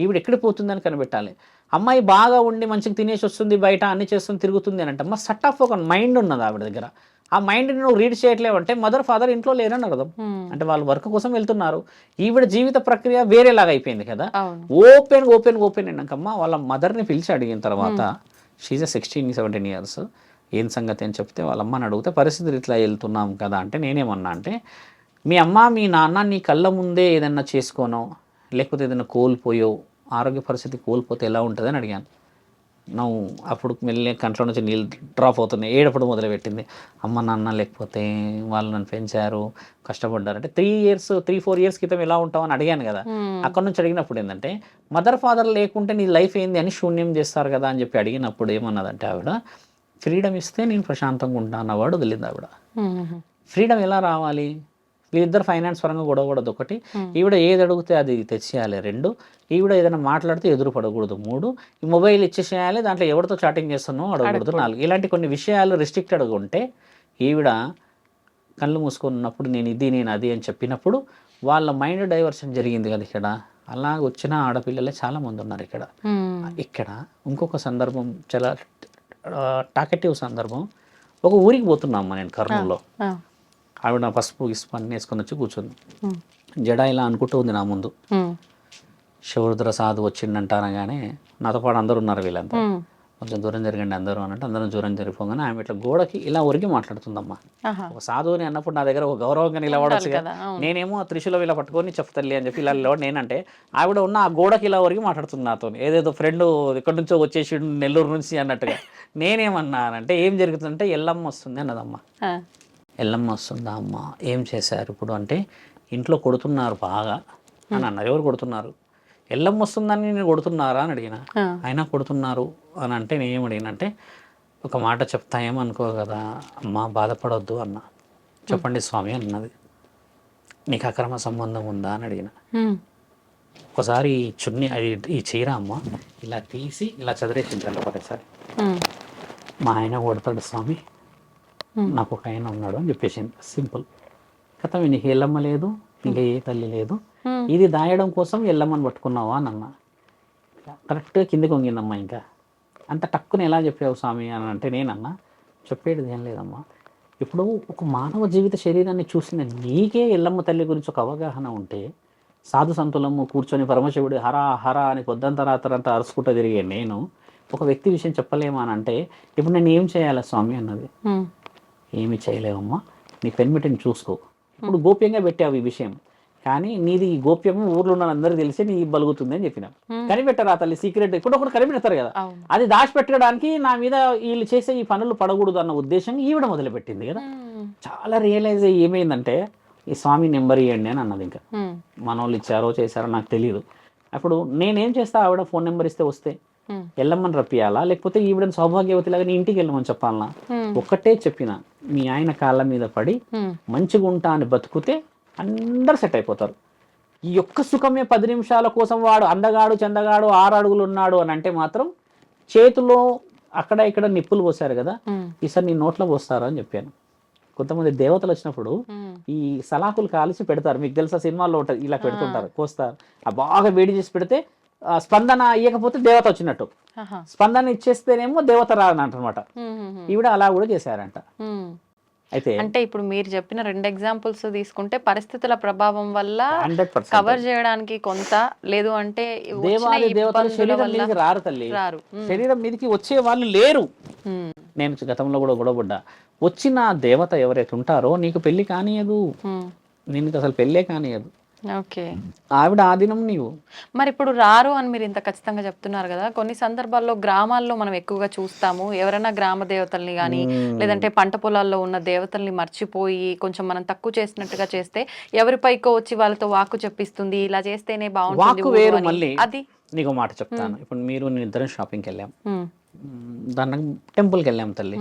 ఈవిడ ఎక్కడ పోతుందని కనిపెట్టాలి. అమ్మాయి బాగా ఉండి మంచిగా తినేసి వస్తుంది, బయట అన్ని చేస్తుంది, తిరుగుతుంది అని అంటే అమ్మ సెట్ ఆఫ్ ఒక మైండ్ ఉన్నది ఆవిడ దగ్గర. ఆ మైండ్ని నువ్వు రీడ్ చేయట్లేవు అంటే మదర్ ఫాదర్ ఇంట్లో లేరని అర్థం. అంటే వాళ్ళు వర్క్ కోసం వెళ్తున్నారు. ఈవిడ జీవిత ప్రక్రియ వేరేలాగా అయిపోయింది కదా. ఓపెన్ అన్నాకమ్మ వాళ్ళ మదర్ని పిలిచి అడిగిన తర్వాత, షీజ్ 16-17 years, ఏం సంగతి అని చెప్తే వాళ్ళ అమ్మని అడిగితే పరిస్థితులు ఇట్లా వెళ్తున్నాం కదా అంటే, నేనేమన్నా అంటే, మీ అమ్మ మీ నాన్న నీ కళ్ళ ముందే ఏదన్నా చేసుకోనో లేకపోతే ఏదైనా కోల్పోయో, ఆరోగ్య పరిస్థితి కోల్పోతే ఎలా ఉంటుందని అడిగాను. నువ్వు అప్పుడు మెల్లి కంట్లో నుంచి నీళ్ళు డ్రాప్ అవుతున్నాయి, ఏడప్పుడు మొదలుపెట్టింది. అమ్మ నాన్న లేకపోతే వాళ్ళు నన్ను పెంచారు, కష్టపడ్డారు అంటే 3-4 years క్రితం ఎలా ఉంటావు అని అడిగాను కదా. అక్కడ నుంచి అడిగినప్పుడు ఏంటంటే, మదర్ ఫాదర్ లేకుంటే నీ లైఫ్ ఏంది అని శూన్యం చేస్తారు కదా అని చెప్పి అడిగినప్పుడు ఏమన్నదంటే ఆవిడ, ఫ్రీడమ్ ఇస్తే నేను ప్రశాంతంగా ఉంటాను అన్నవాడు వదిలింది ఆవిడ. ఫ్రీడమ్ ఎలా రావాలి? వీళ్ళిద్దరు ఫైనాన్స్ పరంగా గొడవకూడదు ఒకటి, ఈవిడ ఏది అడిగితే అది తెచ్చేయాలి 2, ఈవిడ ఏదైనా మాట్లాడితే ఎదురు పడకూడదు 3, ఈ మొబైల్ ఇచ్చేసేయాలి, దాంట్లో ఎవరితో చాటింగ్ చేస్తున్నావు అడగకూడదు 4. ఇలాంటి కొన్ని విషయాలు రిస్ట్రిక్టెడ్గా ఉంటే ఈవిడ కళ్ళు మూసుకున్నప్పుడు నేను అది అని చెప్పినప్పుడు వాళ్ళ మైండ్ డైవర్షన్ జరిగింది కదా ఇక్కడ. అలా వచ్చిన ఆడపిల్లలే చాలామంది ఉన్నారు ఇక్కడ. ఇక్కడ ఇంకొక సందర్భం, చాలా టాకెటివ్ సందర్భం. ఒక ఊరికి పోతున్నామ్మా నేను కర్నూలులో. ఆవిడ పసుపు గిసుపు అన్నీ వేసుకొని వచ్చి కూర్చుంది. జడ ఇలా అనుకుంటూ ఉంది నా ముందు. శివరుద్ర సాధు వచ్చిండంట అనగానే నాతో పాటు అందరూ ఉన్నారు, వీళ్ళంతా కొంచెం దూరం జరగండి అందరూ అన్నట్టు అందరం దూరం జరిగిపోగానే ఆమె ఇట్లా గోడకి ఇలా ఒరిగి మాట్లాడుతుందమ్మా. ఒక సాధువుని అన్నప్పుడు నా దగ్గర ఒక గౌరవంగా నిలబడచ్చు కదా. నేనేమో త్రిశూలం ఇలా పట్టుకొని చెప్తల్లి అని చెప్పి ఇలా నిలబడి, నేనంటే ఆవిడ ఉన్న ఆ గోడకి ఇలా ఒరిగి మాట్లాడుతుంది నాతో. ఏదేదో ఫ్రెండ్ ఎక్కడి నుంచో వచ్చేసి నెల్లూరు నుంచి అన్నట్టుగా. నేనేమన్నానంటే, ఏం జరుగుతుందంటే ఎల్లమ్మ వస్తుంది అన్నదమ్మా. ఎల్లమ్మ వస్తుందా అమ్మ, ఏం చేశారు ఇప్పుడు అంటే, ఇంట్లో కొడుతున్నారు బాగా అని అన్నారు. ఎవరు కొడుతున్నారు? ఎల్లమ్మ వస్తుందని నేను కొడుతున్నారా అని అడిగిన. అయినా కొడుతున్నారు అని అంటే నేనేం అడిగినంటే, ఒక మాట చెప్తా ఏమనుకో కదా అమ్మ, బాధపడొద్దు అన్న. చెప్పండి స్వామి అన్నది. నీకు అక్రమ సంబంధం ఉందా అని అడిగిన. ఒకసారి ఈ చున్నీ ఈ చీర అమ్మ ఇలా తీసి ఇలా చదివేసింది ఒకటేసారి. మా ఆయన కొడతాడు స్వామి, నాకు ఒక ఆయన ఉన్నాడు అని చెప్పేసింది. సింపుల్ కథ. నీకు ఎల్లమ్మ లేదు, ఇంకా ఏ తల్లి లేదు, ఇది దాయడం కోసం ఎల్లమ్మని పట్టుకున్నావా అని అన్న. కరెక్ట్గా కిందికి వంగిందమ్మా. ఇంకా అంత టక్కుని ఎలా చెప్పావు స్వామి అని అంటే, నేనన్నా చెప్పేది ఏం లేదమ్మా, ఇప్పుడు ఒక మానవ జీవిత శరీరాన్ని చూసిన నీకే ఎల్లమ్మ తల్లి గురించి ఒక అవగాహన ఉంటే, సాధు సంతులము కూర్చొని పరమశివుడు హరా హరా అని పొద్దంతా రాత్రంతా అరుచుకుంటూ తిరిగే నేను ఒక వ్యక్తి విషయం చెప్పలేమా అని అంటే, ఇప్పుడు నేను ఏం చేయాలా స్వామి అన్నది. ఏమి చేయలేవమ్మా, నీ పెన్మిటిని చూసుకో. ఇప్పుడు గోప్యంగా పెట్టావు ఈ విషయం, కానీ నీది గోప్యము ఊర్లో ఉన్న అందరూ తెలిసి నీ బలుగుతుంది అని చెప్పిన. కనిపెట్టరా తల్లి సీక్రెట్, ఇప్పుడు ఒకటి కనిపెడతారు కదా, అది దాచిపెట్టడానికి నా మీద వీళ్ళు చేసే ఈ పనులు పడకూడదు అన్న ఉద్దేశం ఈవిడ మొదలుపెట్టింది కదా. చాలా రియలైజ్ అయ్యి ఏమైందంటే, ఈ స్వామి నెంబర్ ఇవ్వండి అని అన్నది. ఇంకా మన వాళ్ళు ఇచ్చారో చేశారో నాకు తెలియదు. అప్పుడు నేనేం చేస్తా, ఆవిడ ఫోన్ నెంబర్ ఇస్తే వస్తే ఎల్లమ్మని రప్పియాలా, లేకపోతే ఈవిడని సౌభాగ్యవతిలాగా నీ ఇంటికి వెళ్ళమని చెప్పాలనా? ఒక్కటే చెప్పిన, మీ ఆయన కాళ్ళ మీద పడి మంచిగా ఉంటా అని బతుకుతే అందరు సెట్ అయిపోతారు. ఈ యొక్క సుఖమే 10 నిమిషాల కోసం వాడు అందగాడు చందగాడు 6 అడుగులు ఉన్నాడు అని అంటే మాత్రం చేతిలో అక్కడ ఇక్కడ నిప్పులు పోసారు కదా, ఈసారి నీ నోట్లో పోస్తారు అని చెప్పాను. కొంతమంది దేవతలు వచ్చినప్పుడు ఈ సలాకులు కాల్చి పెడతారు, మీకు తెలుసా సినిమాల్లో ఉంటుంది, ఇలా పెడుతుంటారు, కోస్తారు. ఆ బాగా వేడి చేసి పెడితే స్పందన ఇవ్వకపోతే దేవత వచ్చినట్టు, స్పందన ఇచ్చేస్తేనేమో దేవత రాదనమాట. ఈవిడ అలా కూడా చేశారంట. అయితే
అంటే ఇప్పుడు మీరు చెప్పిన 2 ఎగ్జాంపుల్స్ తీసుకుంటే పరిస్థితుల ప్రభావం వల్ల
100%
కవర్ చేయడానికి కొంత, లేదు అంటే వచ్చిన
దేవాది దేవతలు
ఇబ్బందుల
శరీరం
వల్ల
మీదకి రారు తల్లి,
రారు.
శరీరం మీదకి వచ్చే వాళ్ళు లేరు. నేను గతంలో కూడా గొడవపడ్డా, వచ్చిన దేవత ఎవరైతే ఉంటారో నీకు పెళ్లి కానియదు, నీకు అసలు పెళ్ళే కానియదు.
ఓకే,
ఆవిడ ఆ దినం నీవు.
మరి ఇప్పుడు రారు అని మీరు ఇంత ఖచ్చితంగా చెప్తున్నారు కదా, కొన్ని సందర్భాల్లో గ్రామాల్లో మనం ఎక్కువగా చూస్తాము, ఎవరైనా గ్రామ దేవతల్ని కానీ లేదంటే పంట పొలాల్లో ఉన్న దేవతల్ని మర్చిపోయి కొంచెం మనం తక్కువ చేసినట్టుగా చేస్తే ఎవరిపైకో వచ్చి వాళ్ళతో వాక్కు చెప్పిస్తుంది, ఇలా చేస్తేనే బాగుంటుంది
వాక్కు వేరు.
ఊరు అని.
మళ్ళీ
అది
నీకు మాట చెప్తాను. ఇప్పుడు మీరు నేను ఇద్దరం షాపింగ్కి వెళ్ళాం, దాన్ని టెంపుల్కి వెళ్ళాం తల్లి.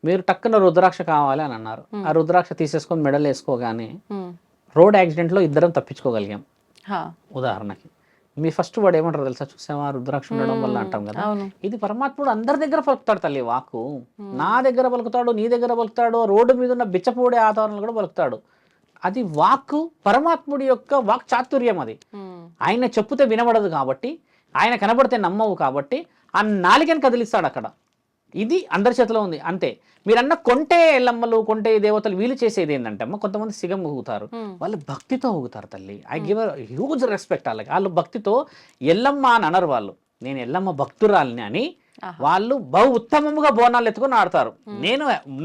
మీరు టక్కున రుద్రాక్ష కావాలి అని అన్నారు, ఆ రుద్రాక్ష తీసేసుకొని మెడల్ వేసుకోగానే రోడ్ యాక్సిడెంట్లో ఇద్దరం తప్పించుకోగలిగాం. ఉదాహరణకి మీ ఫస్ట్ వర్డ్ ఏమంటారు తెలుసా, చూసావా రుద్రాక్ష ఉండడం వల్ల అంటాం కదా. ఇది పరమాత్ముడు అందరి దగ్గర పలుకుతాడు తల్లి వాక్కు. నా దగ్గర పలుకుతాడు, నీ దగ్గర పలుకుతాడు, రోడ్డు మీద ఉన్న బిచ్చపోడే ఆధారాలు కూడా పలుకుతాడు. అది వాక్కు పరమాత్ముడి యొక్క వాక్ చాతుర్యం. అది ఆయన చెప్పుతే వినబడదు కాబట్టి, ఆయన కనబడితే నమ్మవు కాబట్టి ఆ నాలికని కదిలిస్తాడు అక్కడ. ఇది అందరి చేతిలో ఉంది అంతే. మీరన్న కొంటే ఎల్లమ్మలు కొంటే దేవతలు వీళ్ళు చేసేది ఏంటంటే అమ్మ, కొంతమంది సిగం ఊగుతారు, వాళ్ళు భక్తితో ఊగుతారు తల్లి. ఐ గివ్ హ్యూజ్ రెస్పెక్ట్ వాళ్ళకి. వాళ్ళు భక్తితో ఎల్లమ్మ అని అనరు, వాళ్ళు నేను ఎల్లమ్మ భక్తురాలిని అని వాళ్ళు బహు ఉత్తమముగా బోనాలు ఎత్తుకొని ఆడతారు.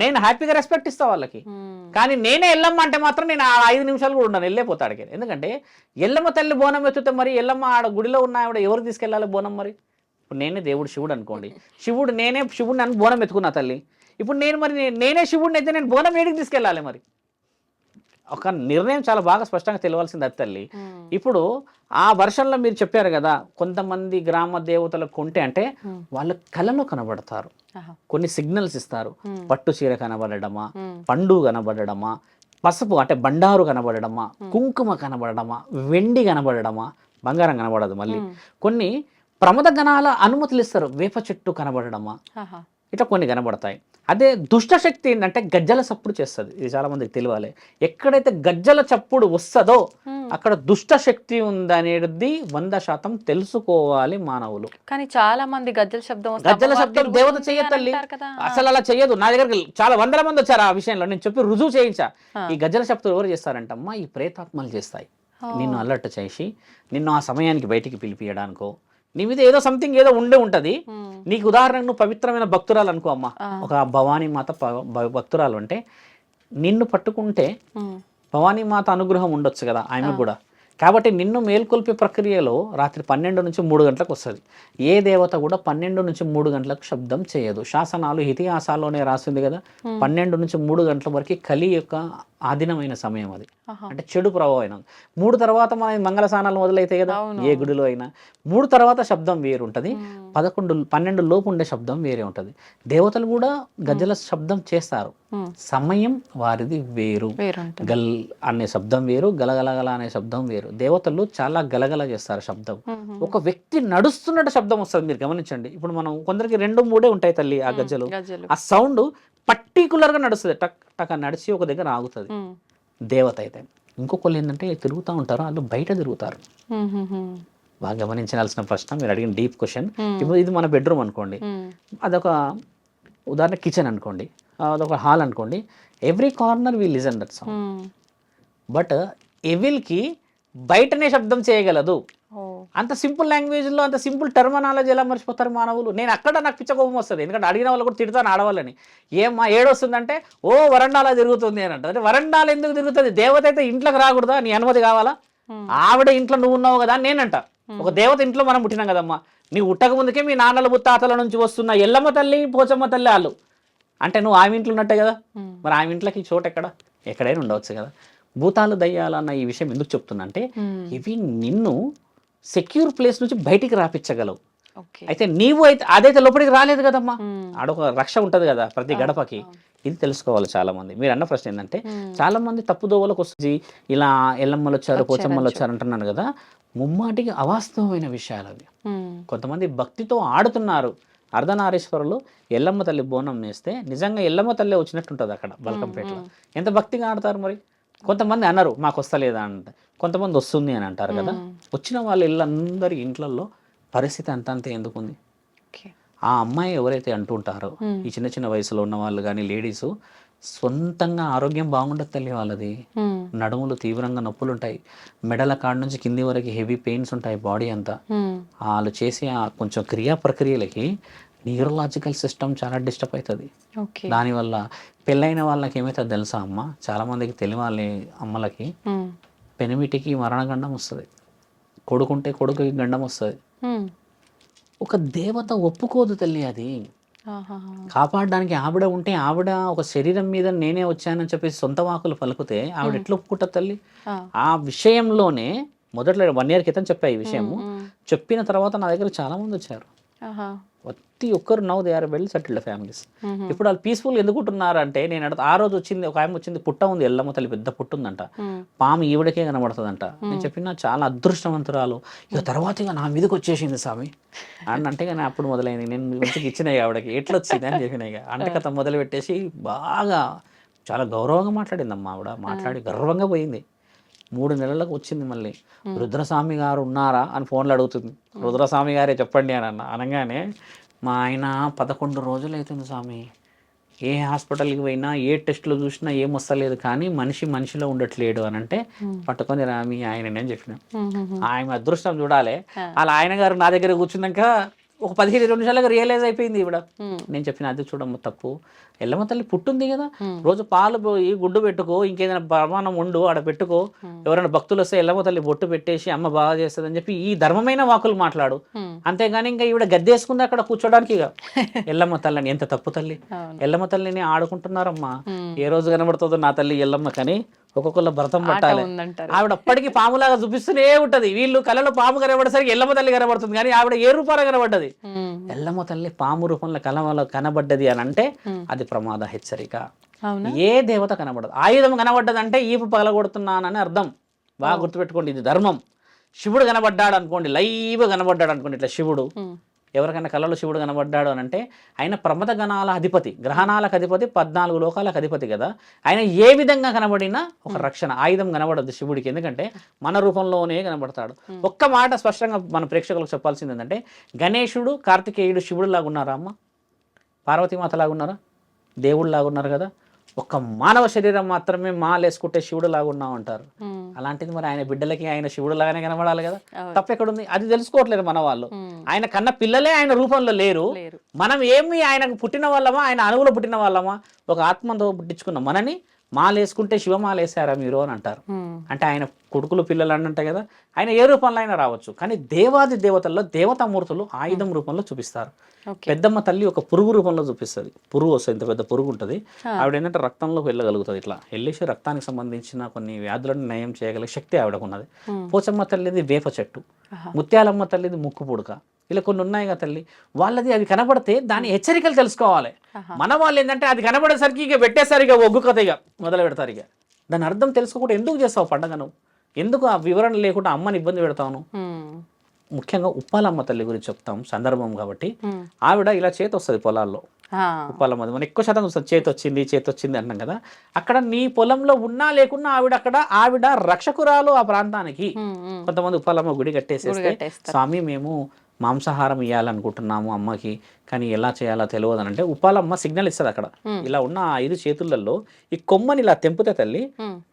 నేను హ్యాపీగా రెస్పెక్ట్ ఇస్తా వాళ్ళకి. కానీ నేనే ఎల్లమ్మ అంటే మాత్రం నేను 5 నిమిషాలు కూడా ఉన్నాను, వెళ్ళిపోతాడు. ఎందుకంటే ఎల్లమ్మ తల్లి బోనం ఎత్తుతే మరి ఎల్లమ్మ ఆడ గుడిలో ఉన్న ఆవిడ ఎవరు తీసుకెళ్ళాలి బోనం? మరి ఇప్పుడు నేనే దేవుడు శివుడు అనుకోండి, నేనే శివుడిని అని బోనం ఎత్తుకున్నా తల్లి. ఇప్పుడు నేనే శివుడిని అయితే నేను బోనం ఏడికి తీసుకెళ్ళాలి? మరి ఒక నిర్ణయం చాలా బాగా స్పష్టంగా తెలియాల్సింది అది తల్లి. ఇప్పుడు ఆ వర్షంలో మీరు చెప్పారు కదా, కొంతమంది గ్రామ దేవతలకు కొంటే అంటే వాళ్ళ కళలో కనబడతారు, కొన్ని సిగ్నల్స్ ఇస్తారు. పట్టు చీర కనబడడమా, పండు కనబడడమా, పసుపు అంటే బండారు కనబడడమా, కుంకుమ కనబడడమా, వెండి కనబడడమా, బంగారం కనబడదు. మళ్ళీ కొన్ని ప్రమద గణాల అనుమతులు ఇస్తారు, వేప చెట్టు కనబడడమా, ఇట్లా కొన్ని కనబడతాయి. అదే దుష్ట శక్తి ఏంటంటే గజ్జల చప్పుడు చేస్తుంది. ఇది చాలా మందికి తెలియాలి. ఎక్కడైతే గజ్జల చప్పుడు వస్తుందో అక్కడ దుష్ట శక్తి ఉందనేది 100% తెలుసుకోవాలి మానవులు.
కానీ చాలా మంది గజ్జల శబ్దం
దేవత చెయ్యతల్లి, అసలు అలా చెయ్యదు. నా దగ్గర చాలా వందల మంది వచ్చారు ఆ విషయంలో, నేను చెప్పి రుజువు చేయించా. ఈ గజ్జల శబ్దం ఎవరు చేస్తారంటమ్మా, ఈ ప్రేతాత్మలు చేస్తాయి. నిన్ను అలర్ట్ చేసి నిన్ను ఆ సమయానికి బయటికి పిలిపియడానికో, నీ మీద ఏదో సంథింగ్ ఏదో ఉంటది. నీకు ఉదాహరణకు నువ్వు పవిత్రమైన భక్తురాలు అనుకో అమ్మ, ఒక భవానీ మాత భక్తురాలు అంటే నిన్ను పట్టుకుంటే భవానీ మాత అనుగ్రహం ఉండొచ్చు కదా ఆమె కూడా. కాబట్టి నిన్ను మేల్కొల్పే ప్రక్రియలో రాత్రి 12 నుంచి 3 గంటలకు వస్తుంది. ఏ దేవత కూడా 12 నుంచి 3 గంటలకు శబ్దం చేయదు. శాసనాలు ఇతిహాసాల్లోనే రాసింది కదా, 12 నుంచి 3 గంటల వరకు కలి యొక్క ఆధీనమైన సమయం అది. అంటే చెడు ప్రభావం. 3 తర్వాత మన మంగళ స్నానాలు మొదలైతాయి కదా ఏ గుడిలో అయినా. 3 తర్వాత శబ్దం వేరు ఉంటుంది, 12 లోపు ఉండే శబ్దం వేరే ఉంటుంది. దేవతలు కూడా గజ్జల శబ్దం చేస్తారు, సమయం వారిది వేరు. గల్ అనే శబ్దం వేరు, గలగలగల అనే శబ్దం వేరు. దేవతలు చాలా గలగల చేస్తారు శబ్దం. ఒక వ్యక్తి నడుస్తున్నట్టు శబ్దం వస్తుంది, మీరు గమనించండి. ఇప్పుడు మనం కొందరికి 2-3 ఉంటాయి తల్లి ఆ గజ్జలు. ఆ సౌండ్ పర్టికులర్ గా నడుస్తుంది, టక్ టక్ నడిచి ఒక దగ్గర ఆగుతుంది. దేవత అయితే ఇంకొకళ్ళు ఏంటంటే తిరుగుతూ ఉంటారు, వాళ్ళు బయట తిరుగుతారు. బాగా గమనించాల్సిన ప్రశ్న మీరు అడిగిన డీప్ క్వశ్చన్. ఇప్పుడు ఇది మన బెడ్రూమ్ అనుకోండి, అదొక ఉదాహరణ కిచెన్ అనుకోండి, అదొక హాల్ అనుకోండి. Every corner we listen that sound. But ఎవిల్కి బయటనే శబ్దం చేయగలదు. అంత సింపుల్ లాంగ్వేజ్లో అంత సింపుల్ టర్మినాలజీ ఎలా మర్చిపోతారు మానవులు? నేను అక్కడ నాకు పిచ్చ కోపం వస్తుంది, ఎందుకంటే అడిగిన వాళ్ళు కూడా తిడతాను ఆడవాళ్ళని. ఏమా ఏడొస్తుందంటే ఓ వరండాలా తిరుగుతుంది అని అంటే వరండాలు ఎందుకు తిరుగుతుంది? దేవత అయితే ఇంట్లోకి రాకూడదా? నీ అనుమతి కావాలా? ఆవిడ ఇంట్లో నువ్వు ఉన్నావు కదా నేనంట. ఒక దేవత ఇంట్లో మనం పుట్టినాం కదమ్మా. నీవు ఉట్టక ముందుకే మీ నాన్నల ముత్తాతల నుంచి వస్తున్న ఎల్లమ్మ తల్లి పోచమ్మ తల్లి వాళ్ళు అంటే నువ్వు ఆమె ఇంట్లో ఉన్నట్టే కదా. మరి ఆమె ఇంట్లోకి చోటు ఎక్కడైనా ఉండవచ్చు కదా. భూతాలు దయ్యాలన్న ఈ విషయం ఎందుకు చెప్తున్నా అంటే ఇవి నిన్ను సెక్యూర్ ప్లేస్ నుంచి బయటికి రాపించగలవు. అయితే నీవు అయితే అదైతే లోపలికి రాలేదు కదమ్మా. ఆడొక రక్ష ఉంటది కదా ప్రతి గడపకి. ఇది తెలుసుకోవాలి చాలా మంది. మీరు అన్న ప్రశ్న ఏంటంటే చాలా మంది తప్పుదోవలకు వస్తుంది, ఇలా ఎల్లమ్మలు వచ్చారు పోచమ్మలు వచ్చారు అంటున్నాను కదా, ముమ్మాటికి అవాస్తవమైన విషయాలు అవి. కొంతమంది భక్తితో ఆడుతున్నారు. అర్ధనారీశ్వరులు ఎల్లమ్మ తల్లి బోనం నేస్తే నిజంగా ఎల్లమ్మ తల్లి వచ్చినట్టు ఉంటుంది అక్కడ బల్కంపేటలో. ఎంత భక్తిగా ఆడతారు మరి. కొంతమంది అన్నారు మాకు వస్తలేదా అంటే, కొంతమంది వస్తుంది అని అంటారు కదా. వచ్చిన వాళ్ళ ఇళ్ళందరి ఇంట్లలో పరిస్థితి అంతంతే ఎందుకుంది. ఆ అమ్మాయి ఎవరైతే అంటుంటారో ఈ చిన్న చిన్న వయసులో ఉన్న వాళ్ళు కానీ లేడీస్, సొంతంగా ఆరోగ్యం బాగుండదు తల్లి వాళ్ళది. నడుములు తీవ్రంగా నొప్పులు ఉంటాయి, మెడల కాడ నుంచి కింది వరకు హెవీ పెయిన్స్ ఉంటాయి బాడీ అంతా. వాళ్ళు చేసే ఆ కొంచెం క్రియా ప్రక్రియలకి న్యూరలాజికల్ సిస్టమ్ చాలా డిస్టర్బ్ అవుతుంది. దానివల్ల పెళ్ళైన వాళ్ళకి ఏమవుతుంది తెలుసా అమ్మ, చాలా మందికి తెలియాలి అమ్మలకి, పెనిమిటికి మరణగండం వస్తుంది, కొడుకుంటే కొడుకుకి గండం వస్తుంది. ఒక దేవత ఒప్పుకోదు తల్లి అది. కాపాడడానికి ఆవిడ ఉంటే, ఆవిడ ఒక శరీరం మీద నేనే వచ్చానని చెప్పేసి సొంత వాకులు పలుకుతే ఆవిడ ఎట్లా ఒప్పుకుంటుంది తల్లి. ఆ విషయంలోనే మొదట్లో 1 year క్రితం చెప్పా ఈ విషయము. చెప్పిన తర్వాత నా దగ్గర చాలా మంది వచ్చారు. ప్రతి ఒక్కరు now they are well settled families. ఇప్పుడు వాళ్ళు పీస్ఫుల్ ఎందుకు ఉంటున్నారు అంటే, నేను ఆ రోజు వచ్చింది ఒక ఆమె వచ్చింది, పుట్ట ఉంది, ఎల్లమ్మ తల్లి పెద్ద పుట్టు ఉందంట, పాము ఈవిడకే కనబడుతుందంట. నేను చెప్పిన చాలా అదృష్టవంతురాలు, ఇక తర్వాత ఇక నా మీదకి వచ్చేసింది స్వామి అని అంటే, కానీ అప్పుడు మొదలైంది. నేను మంచిగా ఇచ్చినాయి ఆవిడకి, ఎట్లా వచ్చింది అని చెప్పిన. ఇక అంటే కథ మొదలు పెట్టేసి బాగా చాలా గౌరవంగా మాట్లాడిందమ్మా ఆవిడ. మాట్లాడి గర్వంగా పోయింది. 3 నెలలకు వచ్చింది మళ్ళీ. రుద్రస్వామి గారు ఉన్నారా అని ఫోన్లో అడుగుతుంది. రుద్రస్వామి గారే చెప్పండి అని అనగానే, మా ఆయన 11 రోజులు అవుతుంది స్వామి, ఏ హాస్పిటల్కి పోయినా ఏ టెస్టులు చూసినా ఏం వస్తలేదు, కానీ మనిషిలో ఉండట్లేడు అని అంటే, పట్టుకొని రా మీ ఆయనని అని చెప్పిన. ఆయన అదృష్టం చూడాలి. అలా ఆయన గారు నా దగ్గర కూర్చున్నాక ఒక 15-20 నిమిషాలకు రియలైజ్ అయిపోయింది ఈవిడ. నేను చెప్పిన అది చూడమ్మ తప్పు, ఎల్లమ్మ తల్లి పుట్టుంది కదా, రోజు పాలు పోయి గుడ్డు పెట్టుకో, ఇంకేదైనా ప్రమాణం ఉండు ఆడ పెట్టుకో, ఎవరైనా భక్తులు వస్తే ఎల్లమ్మ తల్లి బొట్టు పెట్టేసి అమ్మ బాగా చేస్తుంది అని చెప్పి ఈ ధర్మమైన వాకులు మాట్లాడు. అంతేగాని ఇంకా ఈవిడ గద్దేసుకుంది అక్కడ కూర్చోడానికి. ఇక ఎల్లమ్మ తల్లిని ఎంత తప్పు తల్లి. ఎల్లమ్మ తల్లిని ఆడుకుంటున్నారమ్మా. ఏ రోజు కనబడుతుందో నా తల్లి ఎల్లమ్మ, కానీ ఒక్కొక్కళ్ళ భరతం పట్టాలి. ఆవిడ అప్పటికి పాములాగా చూపిస్తూనే ఉంటది. వీళ్ళు కళలో పాము కనబడేసరికి ఎల్లమ్మ తల్లి కనబడుతుంది, కానీ ఆవిడ ఏ రూపాలు కనబడ్డది. ఎల్లమ్మ తల్లి పాము రూపంలో కనబడ్డది అని అంటే అది ప్రమాద హెచ్చరిక. ఏ దేవత కనబడదు. ఆయుధం కనబడ్డదంటే ఈపు పగలగొడుతున్నానని అర్థం. బాగా గుర్తుపెట్టుకోండి, ఇది ధర్మం. శివుడు కనబడ్డాడు అనుకోండి, లైవ్ కనబడ్డాడు అనుకోండి, ఇట్లా శివుడు ఎవరికైనా కళలో శివుడు కనబడ్డాడు అని అంటే, ఆయన ప్రమద గణాల అధిపతి, గ్రహణాలకు అధిపతి, 14 లోకాలకు అధిపతి కదా. ఆయన ఏ విధంగా కనబడినా ఒక రక్షణ ఆయుధం కనబడదు శివుడికి, ఎందుకంటే మన రూపంలోనే కనబడతాడు. ఒక్క మాట స్పష్టంగా మన ప్రేక్షకులకు చెప్పాల్సింది ఏంటంటే, గణేశుడు కార్తికేయుడు శివుడు లాగా ఉన్నారా అమ్మ? పార్వతీమాత లాగా ఉన్నారా? దేవుడు లాగా ఉన్నారు కదా. ఒక్క మానవ శరీరం మాత్రమే మాలేసుకుంటే శివుడు లాగా ఉన్నాం అంటారు. అలాంటిది మరి ఆయన బిడ్డలకి ఆయన శివుడు లాగానే కనబడాలి కదా. తప్పెక్కడుంది? అది తెలుసుకోవట్లేదు మన వాళ్ళు. ఆయన కన్న పిల్లలే ఆయన రూపంలో లేరు. మనం ఏమి ఆయనకు పుట్టిన వాళ్ళమా, ఆయన అణువులో పుట్టిన వాళ్ళమా? ఒక ఆత్మతో పుట్టించుకున్న మనని మాలేసుకుంటే శివమాలేసారా మీరు అని అంటారు. అంటే ఆయన కొడుకులు పిల్లలు అని అంటాయి కదా. ఆయన ఏ రూపంలో అయినా రావచ్చు, కానీ దేవాది దేవతల్లో దేవతామూర్తులు ఆయుధం రూపంలో చూపిస్తారు. పెద్దమ్మ తల్లి ఒక పురుగు రూపంలో చూపిస్తుంది. పురుగు వస్తుంది, ఇంత పెద్ద పురుగు ఉంటుంది. ఆవిడ ఏంటంటే రక్తంలోకి వెళ్ళగలుగుతుంది. ఇట్లా వెళ్ళేసి రక్తానికి సంబంధించిన కొన్ని వ్యాధులను నయం చేయగలిగే శక్తి ఆవిడకు ఉన్నది. పోచమ్మ తల్లిది వేప చెట్టు, ముత్యాలమ్మ తల్లిది ముక్కు పుడక, ఇలా కొన్ని ఉన్నాయి కదా తల్లి. వాళ్ళది అది కనబడితే దాని హెచ్చరికలు తెలుసుకోవాలి. మన వాళ్ళు ఏంటంటే అది కనబడేసరికి ఇక పెట్టేసరికి ఒగ్గు కథ ఇక మొదలు పెడతారు. ఇక దాని అర్థం తెలుసుకోకుండా ఎందుకు చేస్తావు పండగను? ఎందుకు ఆ వివరణ లేకుండా అమ్మని ఇబ్బంది పెడతాను? ముఖ్యంగా ఉప్పాలమ్మ తల్లి గురించి చెప్తాం సందర్భం కాబట్టి. ఆవిడ ఇలా చేతి వస్తుంది పొలాల్లో. ఉప్పాలమ్మ మనం ఎక్కువ శాతం చూస్తాం, చేతి వచ్చింది అంటాం కదా. అక్కడ నీ పొలంలో ఉన్నా లేకున్నా ఆవిడ రక్షకురాలు ఆ ప్రాంతానికి. కొంతమంది ఉప్పాలమ్మ గుడి కట్టేసేస్తే, స్వామి మేము మాంసాహారం ఇవ్వాలనుకుంటున్నాము అమ్మకి, కానీ ఎలా చేయాలో తెలియదు అని అంటే ఉప్పాలమ్మ సిగ్నల్ ఇస్తుంది. అక్కడ ఇలా ఉన్న 5 చేతులలో ఈ కొమ్మని ఇలా తెంపితే తల్లి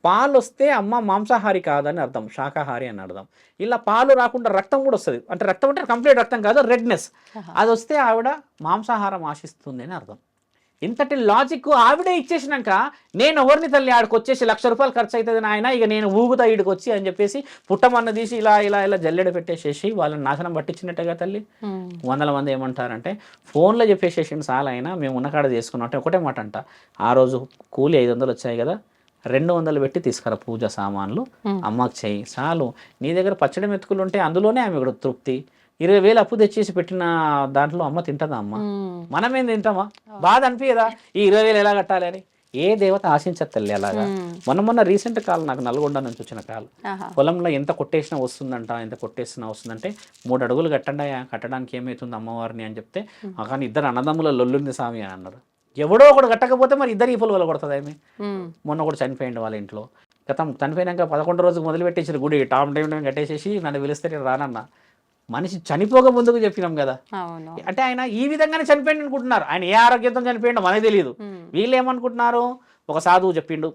పాలు వస్తే అమ్మ మాంసాహారి కాదని అర్థం, శాకాహారి అని అర్థం. ఇలా పాలు రాకుండా రక్తం కూడా వస్తుంది. అంటే రక్తం అంటే కంప్లీట్ రక్తం కాదు, రెడ్నెస్. అది వస్తే ఆవిడ మాంసాహారం ఆశిస్తుంది అని అర్థం. ఇంతటి లాజిక్ ఆవిడే ఇచ్చేసినాక నేను ఎవరిని తల్లి ఆడికి వచ్చేసి ₹1,00,000 ఖర్చు అవుతుంది నాయన, ఇక నేను ఊగుతా ఈడికి వచ్చి అని చెప్పేసి పుట్టమన్న తీసి ఇలా జల్లెడ పెట్టేసేసి వాళ్ళని నాశనం పట్టించినట్టుగా తల్లి. 100 మంది ఏమంటారంటే ఫోన్లో చెప్పేసేసింది చాలా, అయినా మేము ఉన్నకాడ చేసుకున్నాం అంటే ఒకటే మాట అంట, ఆ రోజు కూలి 500 వచ్చాయి కదా, 200 పెట్టి తీసుకురా పూజ సామాన్లు అమ్మకి చెయ్యి చాలు. నీ దగ్గర పచ్చడి మెతుకులు ఉంటే అందులోనే ఆమె కూడా తృప్తి. 20,000 అప్పు తెచ్చేసి పెట్టిన దాంట్లో అమ్మ తింటుందా అమ్మ? మనమేం తింటామా? బాధ అనిపించదా ఈ 20,000 ఎలా కట్టాలి అని? ఏ దేవత ఆశించదు తల్లి అలాగా. మొన్న రీసెంట్ కాల్ నాకు నల్గొండ నుంచి వచ్చిన కాల్. పొలంలో ఎంత కొట్టేసినా వస్తుందంట, ఎంత కొట్టేసినా వస్తుందంటే 3 అడుగులు కట్టండి, కట్టడానికి ఏమవుతుంది అమ్మవారిని అని చెప్తే, కానీ 2 అన్నదమ్ముల లొల్లుంది స్వామి అని అన్నారు. ఎవడో ఒకడు కట్టకపోతే మరి 2 ఈపులు వల్ల కొడుతుంది ఏమి? మొన్న ఒకటి చనిపోయింది వాళ్ళ ఇంట్లో. గతం చనిపోయినాక 11 రోజుకు మొదలుపెట్టేసి గుడి టామ్ టైం కట్టేసేసి నన్ను పిలిస్తే నేను రానన్నా. మనిషి చనిపోక ముందుకు చెప్పినాం కదా. అంటే ఆయన ఈ విధంగానే చనిపోయింది అనుకుంటున్నారు. ఆయన ఏ ఆరోగ్యంతో చనిపోయిండో మనకు తెలియదు. వీళ్ళు ఏమనుకుంటున్నారు, ఒక సాధువు చెప్పిండు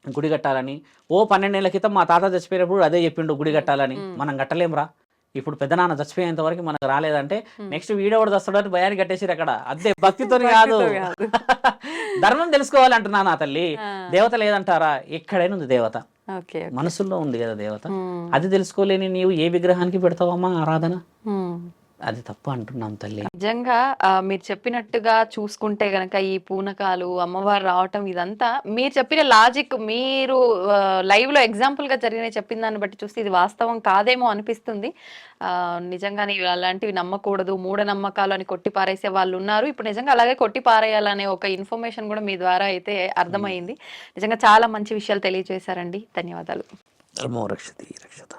గుడి కట్టాలని. 12 ఏళ్ల క్రితం మా తాత చచ్చిపోయినప్పుడు అదే చెప్పిండు గుడి కట్టాలని. మనం కట్టలేంరా. ఇప్పుడు పెద్ద నాన్న చచ్చిపోయేంత వరకు మనకు రాలేదంటే నెక్స్ట్ వీడియో కూడా వస్తాడని భయాన్ని కట్టేసిరు అక్కడ. అదే భక్తితో కాదు, ధర్మం తెలుసుకోవాలి అంటున్నాను. ఆ తల్లి దేవత లేదంటారా? ఎక్కడైనా ఉంది దేవత, మనసులో ఉంది కదా దేవత. అది తెలుసుకోలేని నీవు ఏ విగ్రహానికి పెడతావమ్మా ఆరాధన? అది తప్పు అంటున్నాం తల్లి.
నిజంగా మీరు చెప్పినట్టుగా చూసుకుంటే గనక ఈ పూనకాలు, అమ్మవారు రావటం, ఇదంతా మీరు చెప్పిన లాజిక్, మీరు లైవ్ లో ఎగ్జాంపుల్ గా జరిగిన చెప్పిన దాన్ని బట్టి చూస్తే ఇది వాస్తవం కాదేమో అనిపిస్తుంది. నిజంగానే అలాంటివి నమ్మకూడదు, మూఢనమ్మకాలు అని కొట్టి పారేసే వాళ్ళు ఉన్నారు. ఇప్పుడు నిజంగా అలాగే కొట్టి పారేయాలనే ఒక ఇన్ఫర్మేషన్ కూడా మీ ద్వారా అయితే అర్థమైంది. నిజంగా చాలా మంచి విషయాలు తెలియజేశారండి. ధన్యవాదాలు.
ధర్మో రక్షతి రక్షత.